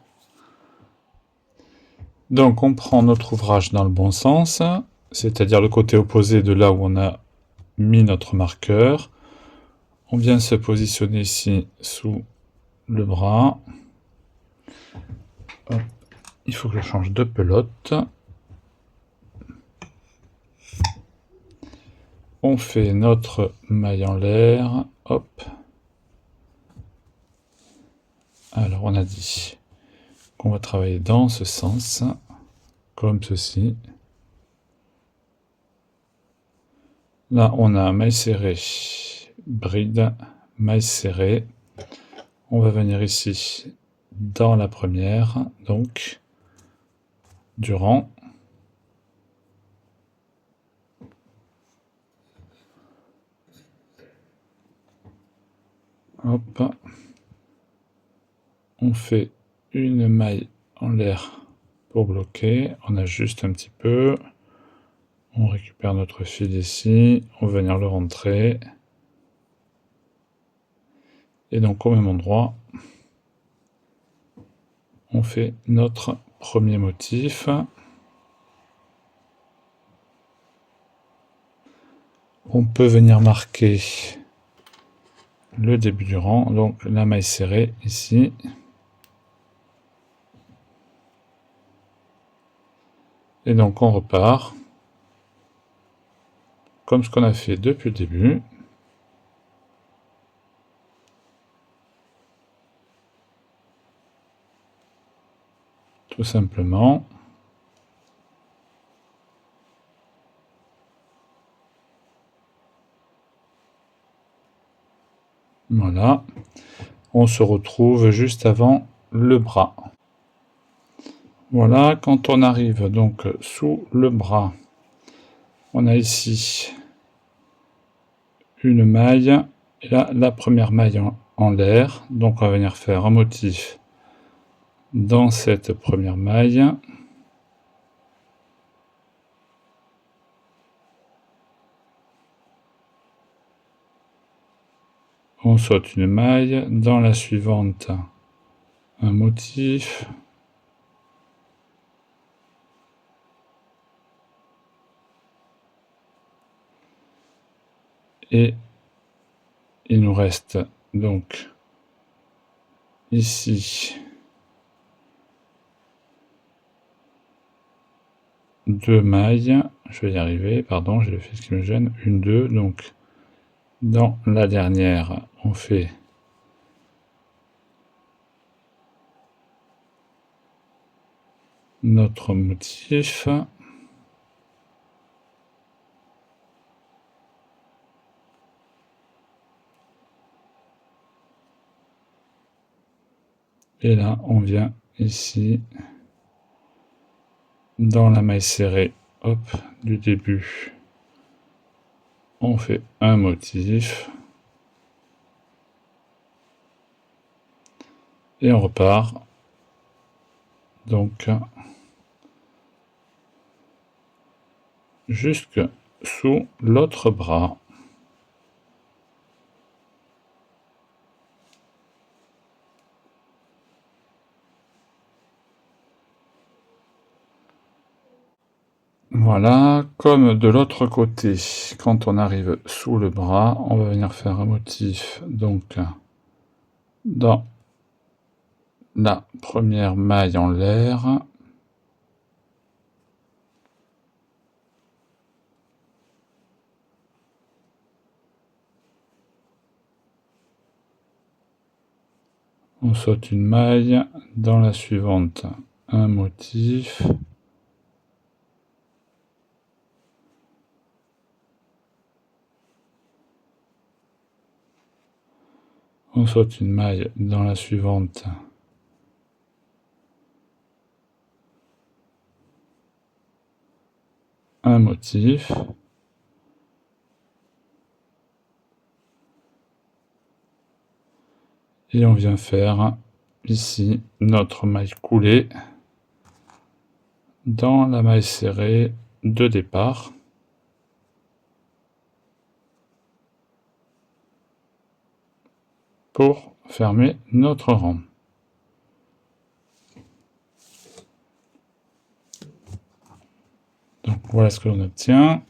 Donc on prend notre ouvrage dans le bon sens, c'est-à-dire le côté opposé de là où on a mis notre marqueur. On vient se positionner ici sous le bras. Hop. Il faut que je change de pelote. On fait notre maille en l'air. Hop. Alors on a dit qu'on va travailler dans ce sens, comme ceci. Là on a maille serrée, bride, maille serrée. On va venir ici dans la première, donc du rang. Hop. On fait une maille en l'air pour bloquer. On ajuste un petit peu. On récupère notre fil ici. On va venir le rentrer. Et donc au même endroit, on fait notre premier motif. On peut venir marquer le début du rang, donc la maille serrée ici. Et donc on repart comme ce qu'on a fait depuis le début. Tout simplement. Voilà. On se retrouve juste avant le bras. Voilà, quand on arrive donc sous le bras, on a ici une maille, et là la première maille en l'air, donc on va venir faire un motif dans cette première maille. On saute une maille, dans la suivante un motif, Et il nous reste donc ici 2 mailles. Je vais y arriver, pardon, j'ai le fil qui me gêne. 1, 2, donc dans la dernière, on fait notre motif. Et là, on vient ici, dans la maille serrée, hop, du début, on fait un motif. Et on repart. Donc, jusque sous l'autre bras. Voilà, comme de l'autre côté, quand on arrive sous le bras, on va venir faire un motif, donc, dans la première maille en l'air. On saute une maille, dans la suivante, un motif. On saute une maille, dans la suivante, un motif. Et on vient faire ici notre maille coulée dans la maille serrée de départ. Pour fermer notre rang. Donc voilà ce que l'on obtient.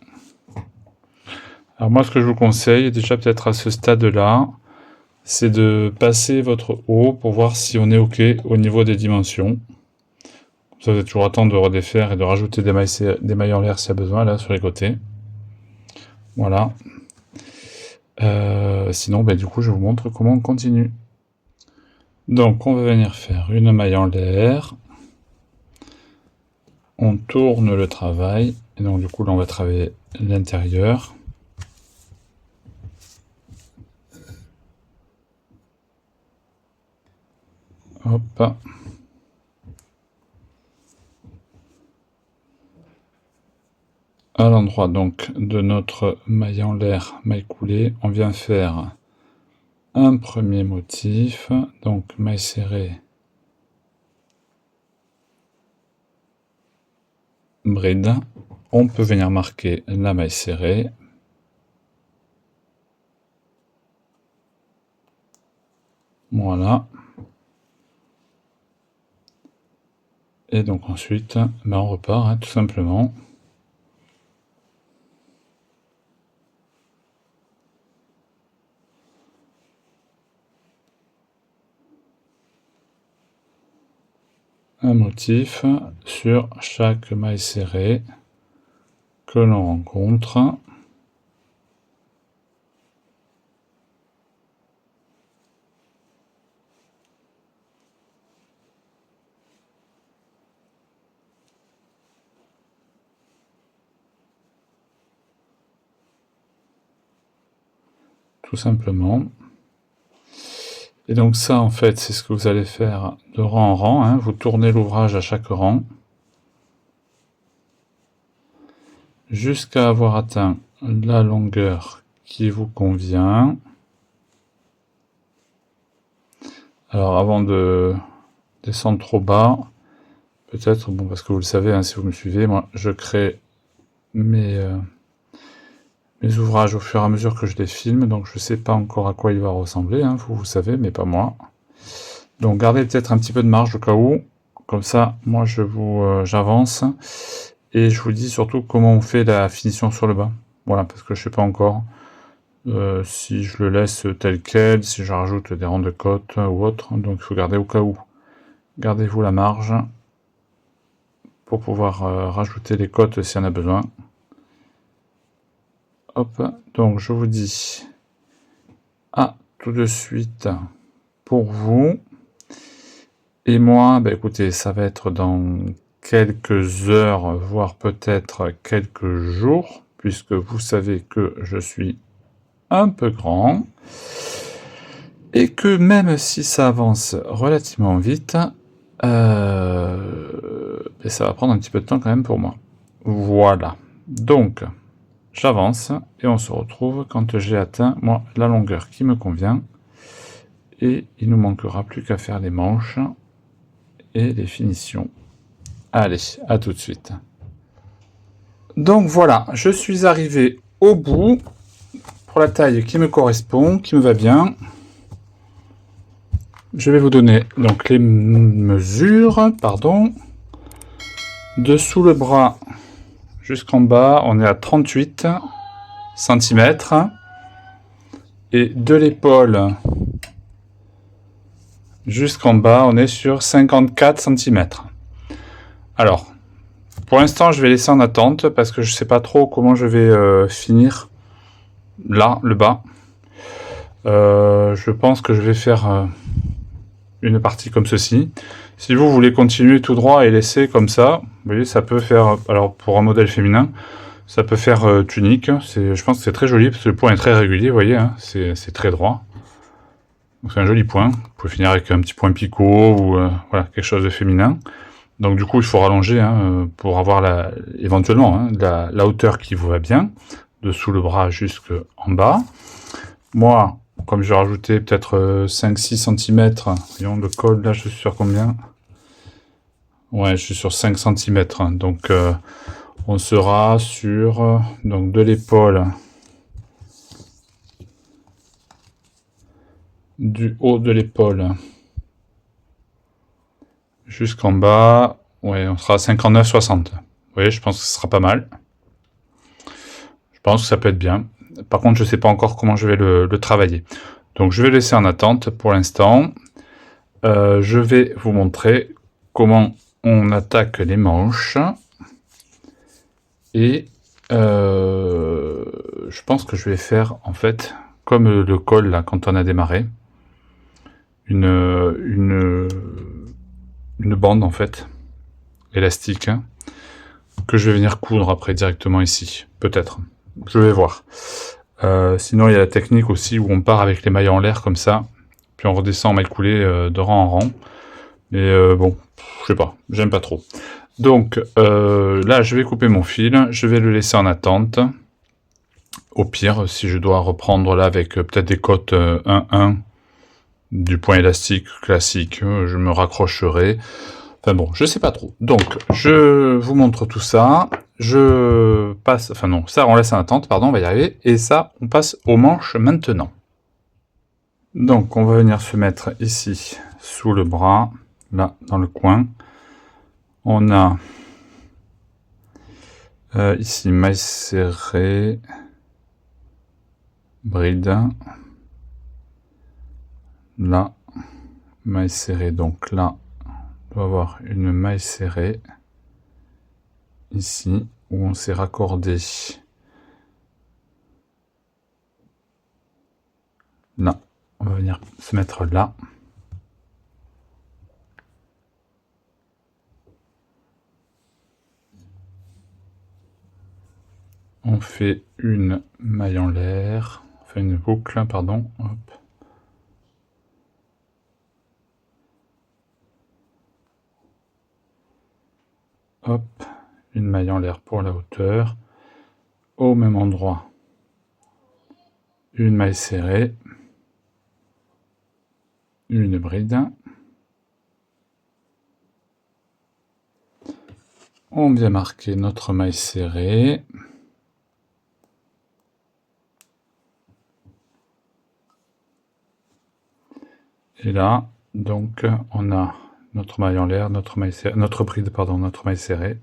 Alors moi ce que je vous conseille, déjà peut-être à ce stade-là, c'est de passer votre haut pour voir si on est OK au niveau des dimensions. Ça, vous avez toujours à temps de redéfaire et de rajouter des mailles en l'air s'il y a besoin, là, sur les côtés. Voilà. Sinon, du coup, je vous montre comment on continue. Donc, on va venir faire une maille en l'air. On tourne le travail. Et donc, du coup, là, on va travailler l'intérieur. Hop. À l'endroit donc de notre maille en l'air, maille coulée, on vient faire un premier motif, donc maille serrée, bride. On peut venir marquer la maille serrée. Voilà. Et donc ensuite, on repart tout simplement. Un motif sur chaque maille serrée que l'on rencontre. Tout simplement. Et donc ça, en fait, c'est ce que vous allez faire de rang en rang. Vous tournez l'ouvrage à chaque rang jusqu'à avoir atteint la longueur qui vous convient. Alors avant de descendre trop bas, peut-être, parce que vous le savez, si vous me suivez, moi je crée mes ouvrages au fur et à mesure que je les filme, donc je ne sais pas encore à quoi il va ressembler, vous savez, mais pas moi. Donc gardez peut-être un petit peu de marge au cas où, comme ça, moi j'avance, et je vous dis surtout comment on fait la finition sur le bas. Voilà, parce que je ne sais pas encore. si je le laisse tel quel, si je rajoute des rangs de côte ou autre, donc il faut garder au cas où. Gardez-vous la marge pour pouvoir rajouter les côtes s'il y en a besoin. Hop, donc je vous dis à tout de suite pour vous. Et moi, bah écoutez, ça va être dans quelques heures, voire peut-être quelques jours, puisque vous savez que je suis un peu grand, et que même si ça avance relativement vite, ça va prendre un petit peu de temps quand même pour moi. Voilà, donc j'avance, et on se retrouve quand j'ai atteint, moi, la longueur qui me convient, et il ne nous manquera plus qu'à faire les manches, et les finitions. Allez, à tout de suite. Donc voilà, je suis arrivé au bout pour la taille qui me correspond, qui me va bien. Je vais vous donner donc les mesures, Dessous le bras jusqu'en bas, on est à 38 cm. Et de l'épaule jusqu'en bas, on est sur 54 cm. Alors, pour l'instant, je vais laisser en attente parce que je ne sais pas trop comment je vais finir là, le bas. Je pense que je vais faire une partie comme ceci. Si vous voulez continuer tout droit et laisser comme ça, vous voyez, ça peut faire, alors pour un modèle féminin, ça peut faire tunique. Je pense que c'est très joli parce que le point est très régulier, vous voyez, hein, c'est très droit. C'est un joli point. Vous pouvez finir avec un petit point picot ou voilà, quelque chose de féminin. Donc du coup, il faut rallonger pour avoir éventuellement la hauteur qui vous va bien, dessous le bras jusqu'en bas. Moi, comme je vais rajouter peut-être 5-6 cm, voyons le col, là je suis sur combien? Ouais, je suis sur 5 cm, donc on sera sur donc de l'épaule, du haut de l'épaule jusqu'en bas, ouais, on sera à 59-60. Vous voyez, je pense que ce sera pas mal. Je pense que ça peut être bien. Par contre, je ne sais pas encore comment je vais le travailler. Donc, je vais laisser en attente pour l'instant. Je vais vous montrer comment on attaque les manches. Et je pense que je vais faire, en fait, comme le col, là, quand on a démarré, une bande, en fait, élastique, que je vais venir coudre après directement ici. Peut-être. Je vais voir. Sinon, il y a la technique aussi où on part avec les mailles en l'air comme ça, puis on redescend en maille coulée de rang en rang. Mais bon, je sais pas, j'aime pas trop. Donc là, je vais couper mon fil, je vais le laisser en attente. Au pire, si je dois reprendre là avec peut-être des côtes 1-1, du point élastique classique, je me raccrocherai. Enfin bon, je sais pas trop. Donc, je vous montre tout ça. Je passe... Enfin non, ça on laisse en attente, pardon, on va y arriver. Et ça, on passe aux manches maintenant. Donc, on va venir se mettre ici, sous le bras, là, dans le coin. On a ici maille serrée, bride. Là, maille serrée, donc là, on doit avoir une maille serrée ici où on s'est raccordé là. On va venir se mettre là. On fait une maille en l'air, enfin une boucle, pardon. Hop. Hop, une maille en l'air pour la hauteur. Au même endroit, une maille serrée, une bride. On vient marquer notre maille serrée. Et là, donc, on a notre maille en l'air, notre bride, pardon, notre maille serrée.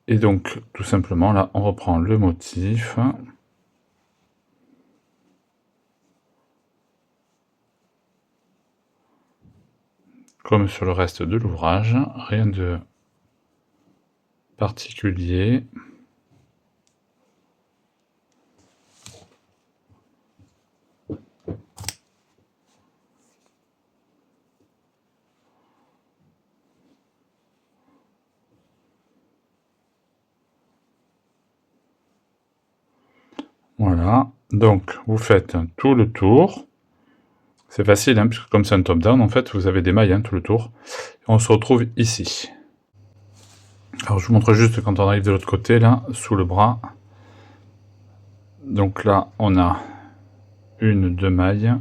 Et donc, tout simplement, là, on reprend le motif. comme sur le reste de l'ouvrage, rien de particulier. Voilà, donc vous faites tout le tour. C'est facile, hein, puisque comme c'est un top-down, en fait, vous avez des mailles tout le tour. On se retrouve ici. Alors je vous montre juste quand on arrive de l'autre côté, là, sous le bras. Donc là, on a une, deux mailles.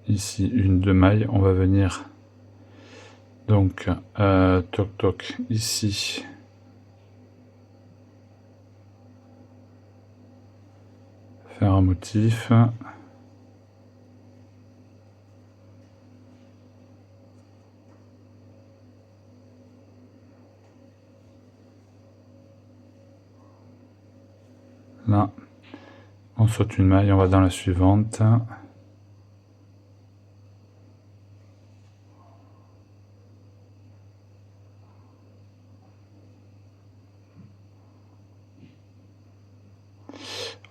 Ici, une, deux mailles. On va venir, donc, toc toc, ici. Faire un motif. Là, on saute une maille, on va dans la suivante.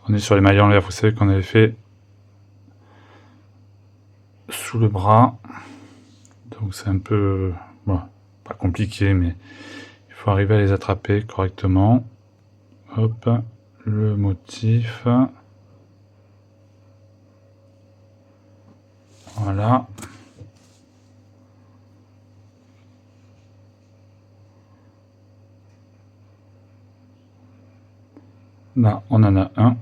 On est sur les mailles en l'air, vous savez qu'on avait fait sous le bras. Donc c'est un peu, bon, pas compliqué, mais il faut arriver à les attraper correctement. Hop, le motif. Voilà. Là, on en a un.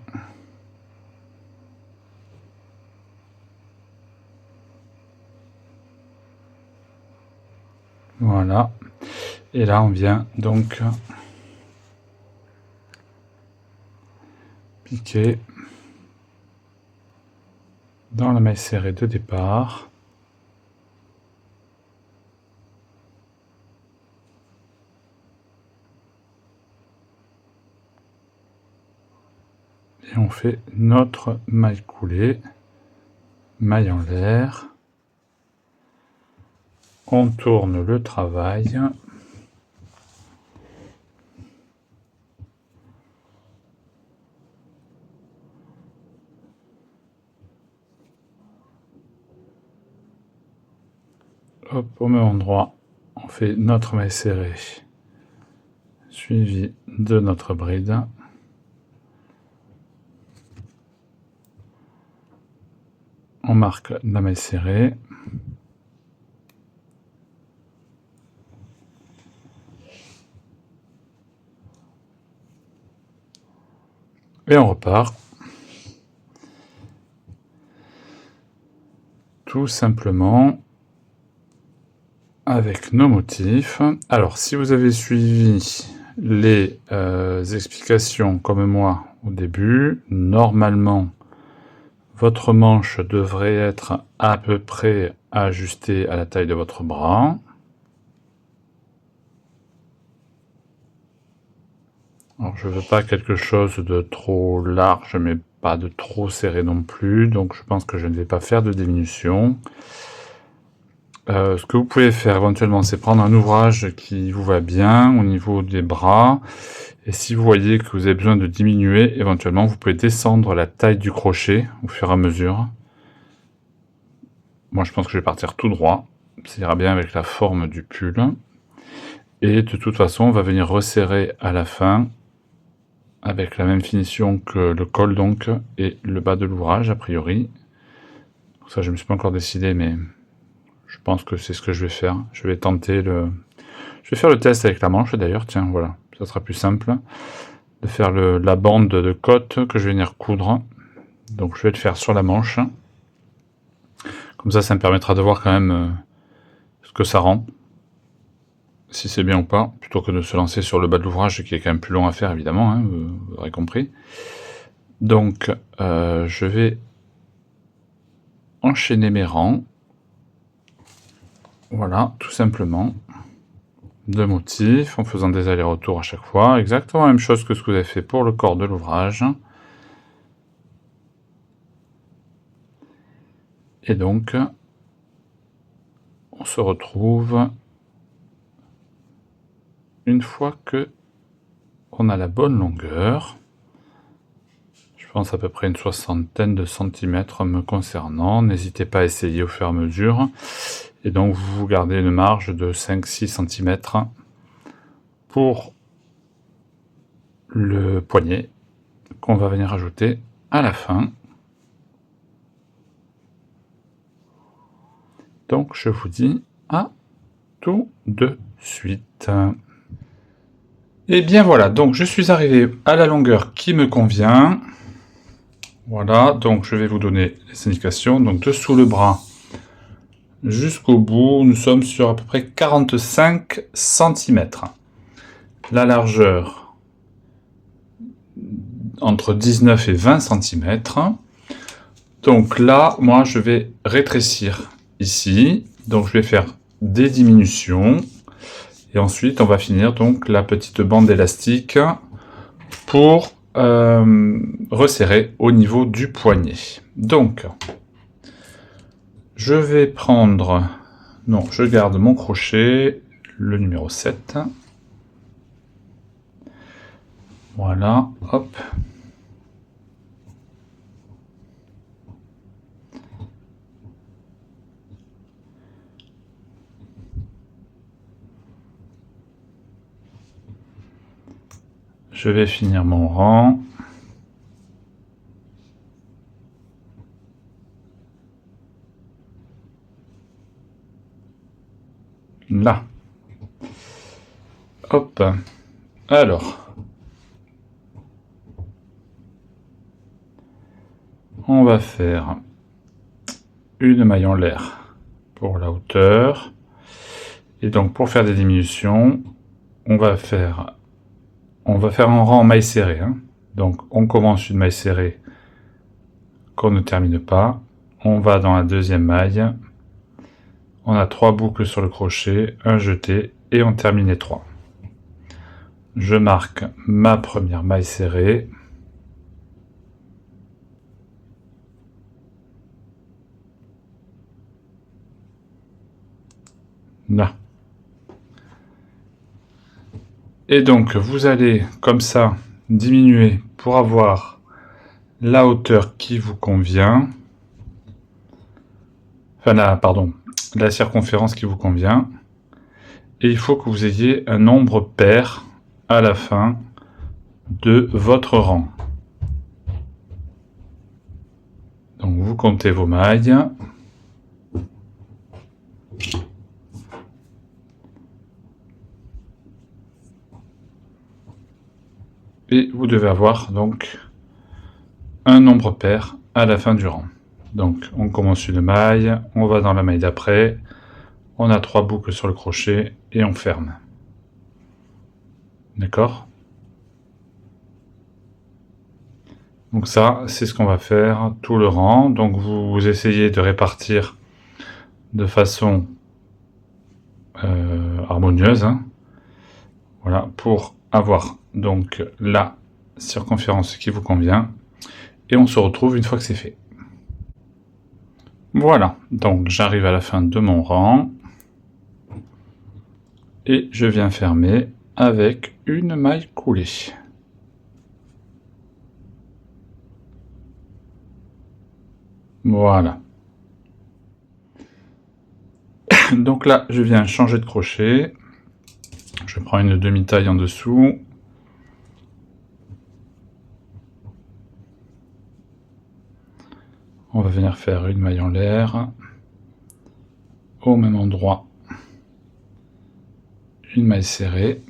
Voilà. Et là, on vient donc piquer dans la maille serrée de départ. Et on fait notre maille coulée, maille en l'air. On tourne le travail. Hop, au même endroit, on fait notre maille serrée, suivi de notre bride. On marque la maille serrée. Et on repart. Tout simplement avec nos motifs. Alors, si vous avez suivi les explications comme moi au début, normalement, votre manche devrait être à peu près ajustée à la taille de votre bras. Alors, je ne veux pas quelque chose de trop large, mais pas de trop serré non plus, donc je pense que je ne vais pas faire de diminution. Ce que vous pouvez faire éventuellement, c'est prendre un ouvrage qui vous va bien au niveau des bras, et si vous voyez que vous avez besoin de diminuer, éventuellement, vous pouvez descendre la taille du crochet au fur et à mesure. Moi, je pense que je vais partir tout droit, ça ira bien avec la forme du pull. Et de toute façon, on va venir resserrer à la fin, avec la même finition que le col donc, et le bas de l'ouvrage, a priori. Ça, je ne me suis pas encore décidé, mais je pense que c'est ce que je vais faire. Je vais tenter le... Je vais faire le test avec la manche d'ailleurs, tiens, voilà. Ça sera plus simple de faire la bande de côte que je vais venir coudre. Donc je vais le faire sur la manche. Comme ça, ça me permettra de voir quand même ce que ça rend. Si c'est bien ou pas, plutôt que de se lancer sur le bas de l'ouvrage qui est quand même plus long à faire évidemment, hein, vous aurez compris. Donc je vais enchaîner mes rangs. Voilà, tout simplement. De motifs, en faisant des allers-retours à chaque fois. Exactement la même chose que ce que vous avez fait pour le corps de l'ouvrage. Et donc, on se se retrouve une fois que on a la bonne longueur. Je pense à peu près une soixantaine de centimètres me concernant. N'hésitez pas à essayer au fur et à mesure. Et donc vous gardez une marge de 5-6 cm pour le poignet qu'on va venir ajouter à la fin. Donc je vous dis à tout de suite. Et bien voilà, donc je suis arrivé à la longueur qui me convient. Voilà, donc je vais vous donner les indications. Donc dessous le bras jusqu'au bout, nous sommes sur à peu près 45 cm. La largeur entre 19 et 20 cm. Donc là, moi je vais rétrécir ici. Donc je vais faire des diminutions. Et ensuite, on va finir donc la petite bande élastique pour resserrer au niveau du poignet. Donc, je vais prendre... Non, je garde mon crochet, le numéro 7. Voilà, hop. Je vais finir mon rang. Là. Hop. Alors. On va faire une maille en l'air pour la hauteur. Et donc pour faire des diminutions, on va faire un rang en maille serrée. Hein. Donc on commence une maille serrée qu'on ne termine pas. On va dans la deuxième maille. On a 3 boucles sur le crochet, un jeté et on termine les 3. Je marque ma première maille serrée. Là. Et donc vous allez comme ça diminuer pour avoir la hauteur qui vous convient. Enfin la circonférence qui vous convient. Et il faut que vous ayez un nombre pair à la fin de votre rang. Donc vous comptez vos mailles. Et vous devez avoir donc un nombre pair à la fin du rang. Donc on commence une maille, on va dans la maille d'après, on a 3 boucles sur le crochet et on ferme. D'accord? Donc ça, c'est ce qu'on va faire tout le rang. Donc vous essayez de répartir de façon harmonieuse. Hein. Voilà, pour avoir donc la circonférence qui vous convient. Et on se retrouve une fois que c'est fait. Voilà, donc j'arrive à la fin de mon rang. Et je viens fermer avec une maille coulée. Voilà. Donc là, je viens changer de crochet. Je prends une demi-taille en dessous. On va venir faire une maille en l'air. Au même endroit, une maille serrée.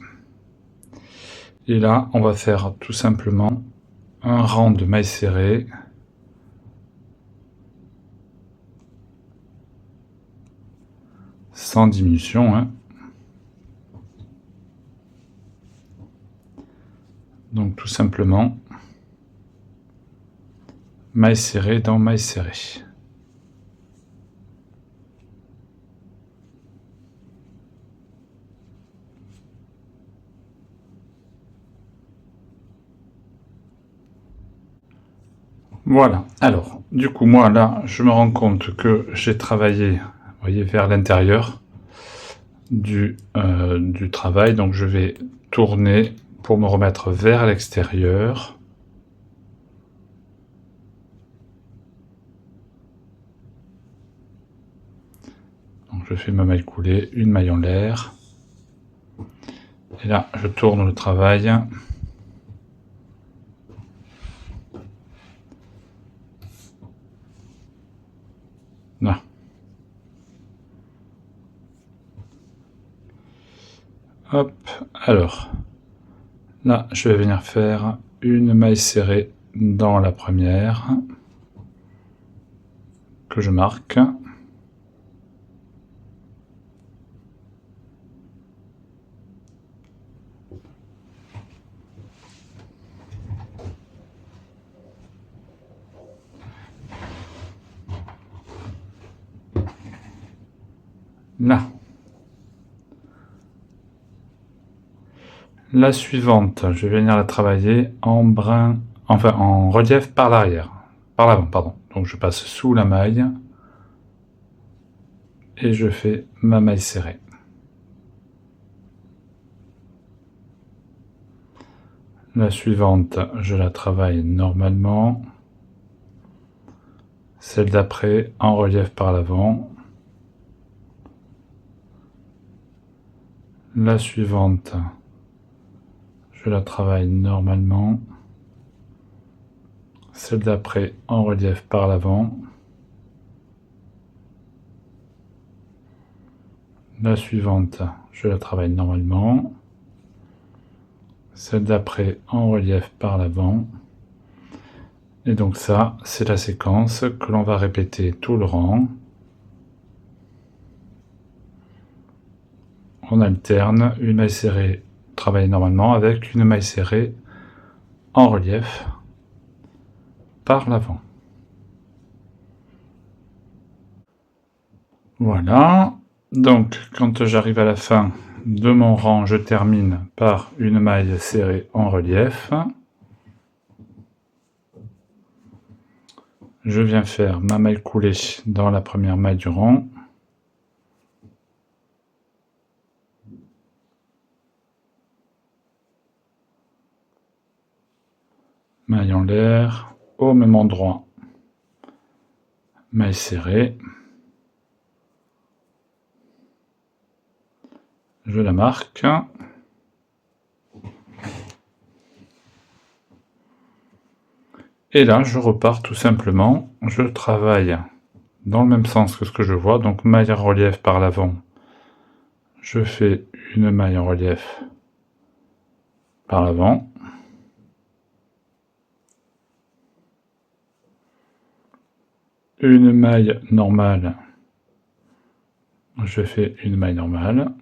Et là, on va faire tout simplement un rang de mailles serrées. Sans diminution. Hein. Donc tout simplement, maille serrée dans maille serrée. Voilà, alors, du coup, moi, là, je me rends compte que j'ai travaillé, vous voyez, vers l'intérieur. du travail. Donc je vais tourner pour me remettre vers l'extérieur. Donc je fais ma maille coulée, une maille en l'air. Et là, je tourne le travail. Là. Hop, alors, là, je vais venir faire une maille serrée dans la première, que je marque. Là. La suivante, je vais venir la travailler en brin, enfin en relief par l'arrière, par l'avant, pardon. Donc je passe sous la maille et je fais ma maille serrée. La suivante, je la travaille normalement. Celle d'après en relief par l'avant. La suivante, je la travaille normalement. Celle d'après en relief par l'avant. La suivante, je la travaille normalement. Celle d'après en relief par l'avant. Et donc ça, c'est la séquence que l'on va répéter tout le rang. On alterne une maille serrée travaillée normalement avec une maille serrée en relief par l'avant. Voilà, donc quand j'arrive à la fin de mon rang, je termine par une maille serrée en relief. Je viens faire ma maille coulée dans la première maille du rang. Maille en l'air, au même endroit, maille serrée. Je la marque. Et là, je repars tout simplement, je travaille dans le même sens que ce que je vois, donc maille en relief par l'avant, je fais une maille en relief par l'avant, une maille normale, je fais une maille normale,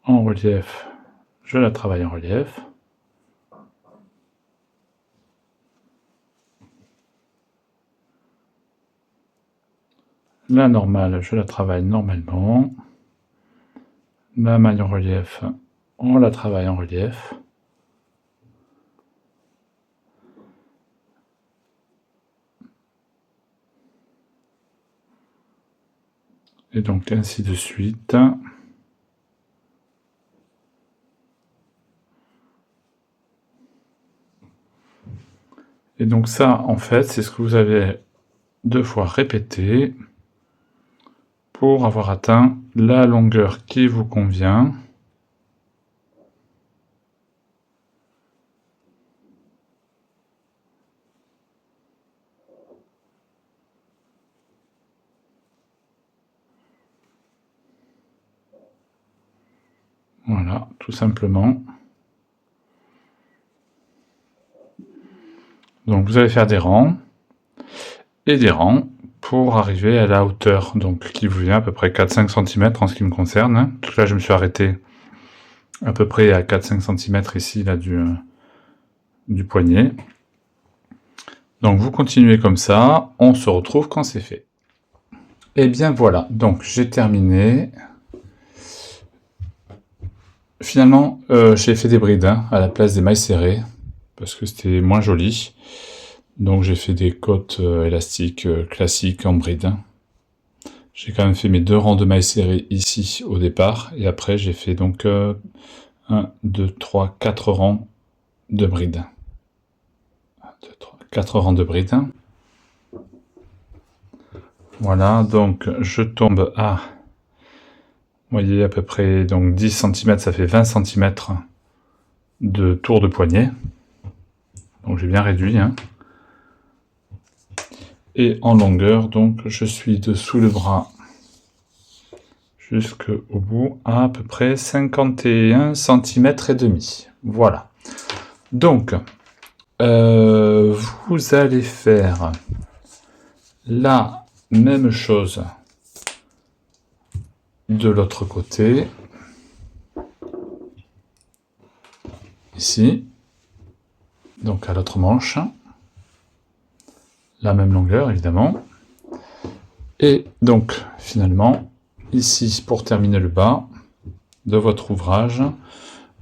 en relief, je la travaille en relief, la normale, je la travaille normalement, la maille en relief, on la travaille en relief, et donc ainsi de suite. Et donc ça, en fait, c'est ce que vous avez 2 fois répété pour avoir atteint la longueur qui vous convient. Voilà, tout simplement. Donc vous allez faire des rangs et des rangs pour arriver à la hauteur donc qui vous vient à peu près 4-5 cm en ce qui me concerne. Donc là je me suis arrêté à peu près à 4-5 cm ici là du poignet. Donc vous continuez comme ça, on se retrouve quand c'est fait. Et bien voilà, donc j'ai terminé. Finalement, j'ai fait des brides à la place des mailles serrées, parce que c'était moins joli. Donc j'ai fait des côtes élastiques classiques en bride. J'ai quand même fait mes 2 rangs de mailles serrées ici au départ, et après j'ai fait donc 1, 2, 3, 4 rangs de brides. 1, 2, 3, 4 rangs de brides. Voilà, donc je tombe à, vous voyez, à peu près donc 10 cm, ça fait 20 cm de tour de poignet. Donc j'ai bien réduit. Hein. Et en longueur, donc je suis dessous le bras jusqu'au bout à peu près 51 cm et demi. Voilà. Donc, vous allez faire la même chose de l'autre côté. Ici. Donc à l'autre manche. La même longueur, évidemment. Et donc, finalement, ici, pour terminer le bas de votre ouvrage,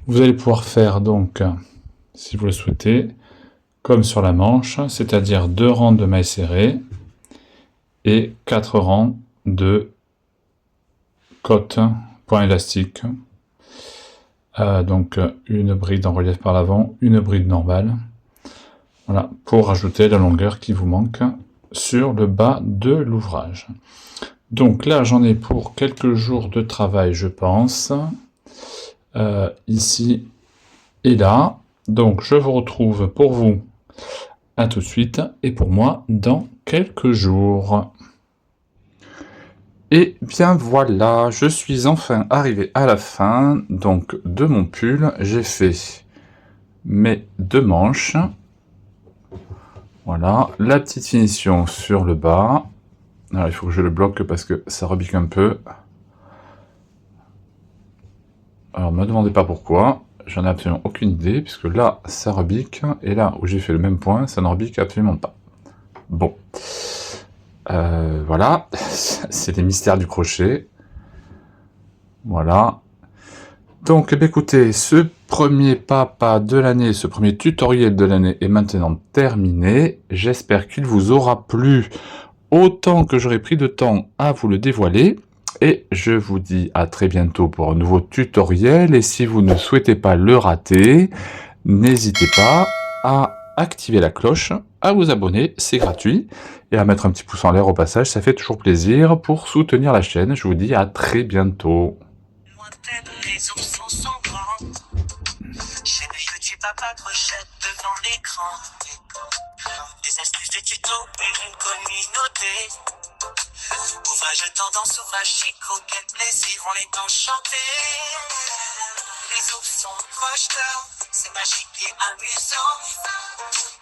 vous allez pouvoir faire donc, si vous le souhaitez, comme sur la manche, c'est-à-dire 2 rangs de mailles serrées et 4 rangs de côte point élastique. Donc une bride en relief par l'avant, une bride normale. Voilà, pour rajouter la longueur qui vous manque sur le bas de l'ouvrage. Donc là, j'en ai pour quelques jours de travail, je pense. Ici et là. Donc je vous retrouve pour vous à tout de suite et pour moi dans quelques jours. Et bien voilà, je suis enfin arrivé à la fin donc de mon pull. J'ai fait mes 2 manches. Voilà, la petite finition sur le bas. Alors il faut que je le bloque parce que ça rebique un peu. Alors ne me demandez pas pourquoi, j'en ai absolument aucune idée, puisque là ça rebique, et là où j'ai fait le même point, ça ne rebique absolument pas. Bon. Voilà, c'est les mystères du crochet. Voilà. Donc, écoutez, ce premier papa de l'année, ce premier tutoriel de l'année est maintenant terminé. J'espère qu'il vous aura plu autant que j'aurai pris de temps à vous le dévoiler. Et je vous dis à très bientôt pour un nouveau tutoriel. Et si vous ne souhaitez pas le rater, n'hésitez pas à activer la cloche, à vous abonner, c'est gratuit, et à mettre un petit pouce en l'air au passage, ça fait toujours plaisir pour soutenir la chaîne. Je vous dis à très bientôt. Les ours sont grands. J'ai vu que tu papa crochette devant l'écran. Des astuces, des tutos et une communauté. Ouvrage tendance, ouvrage chic, quel plaisir, on est enchanté. Les ours sont crocheteurs, c'est magique et amusant.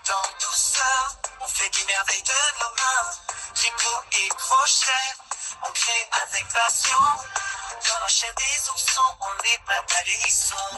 Dans douceur, on fait des merveilles de nos mains. Tricot et crochet, on crée avec passion. Dans la chaîne des oursons, on n'est pas des ils sont.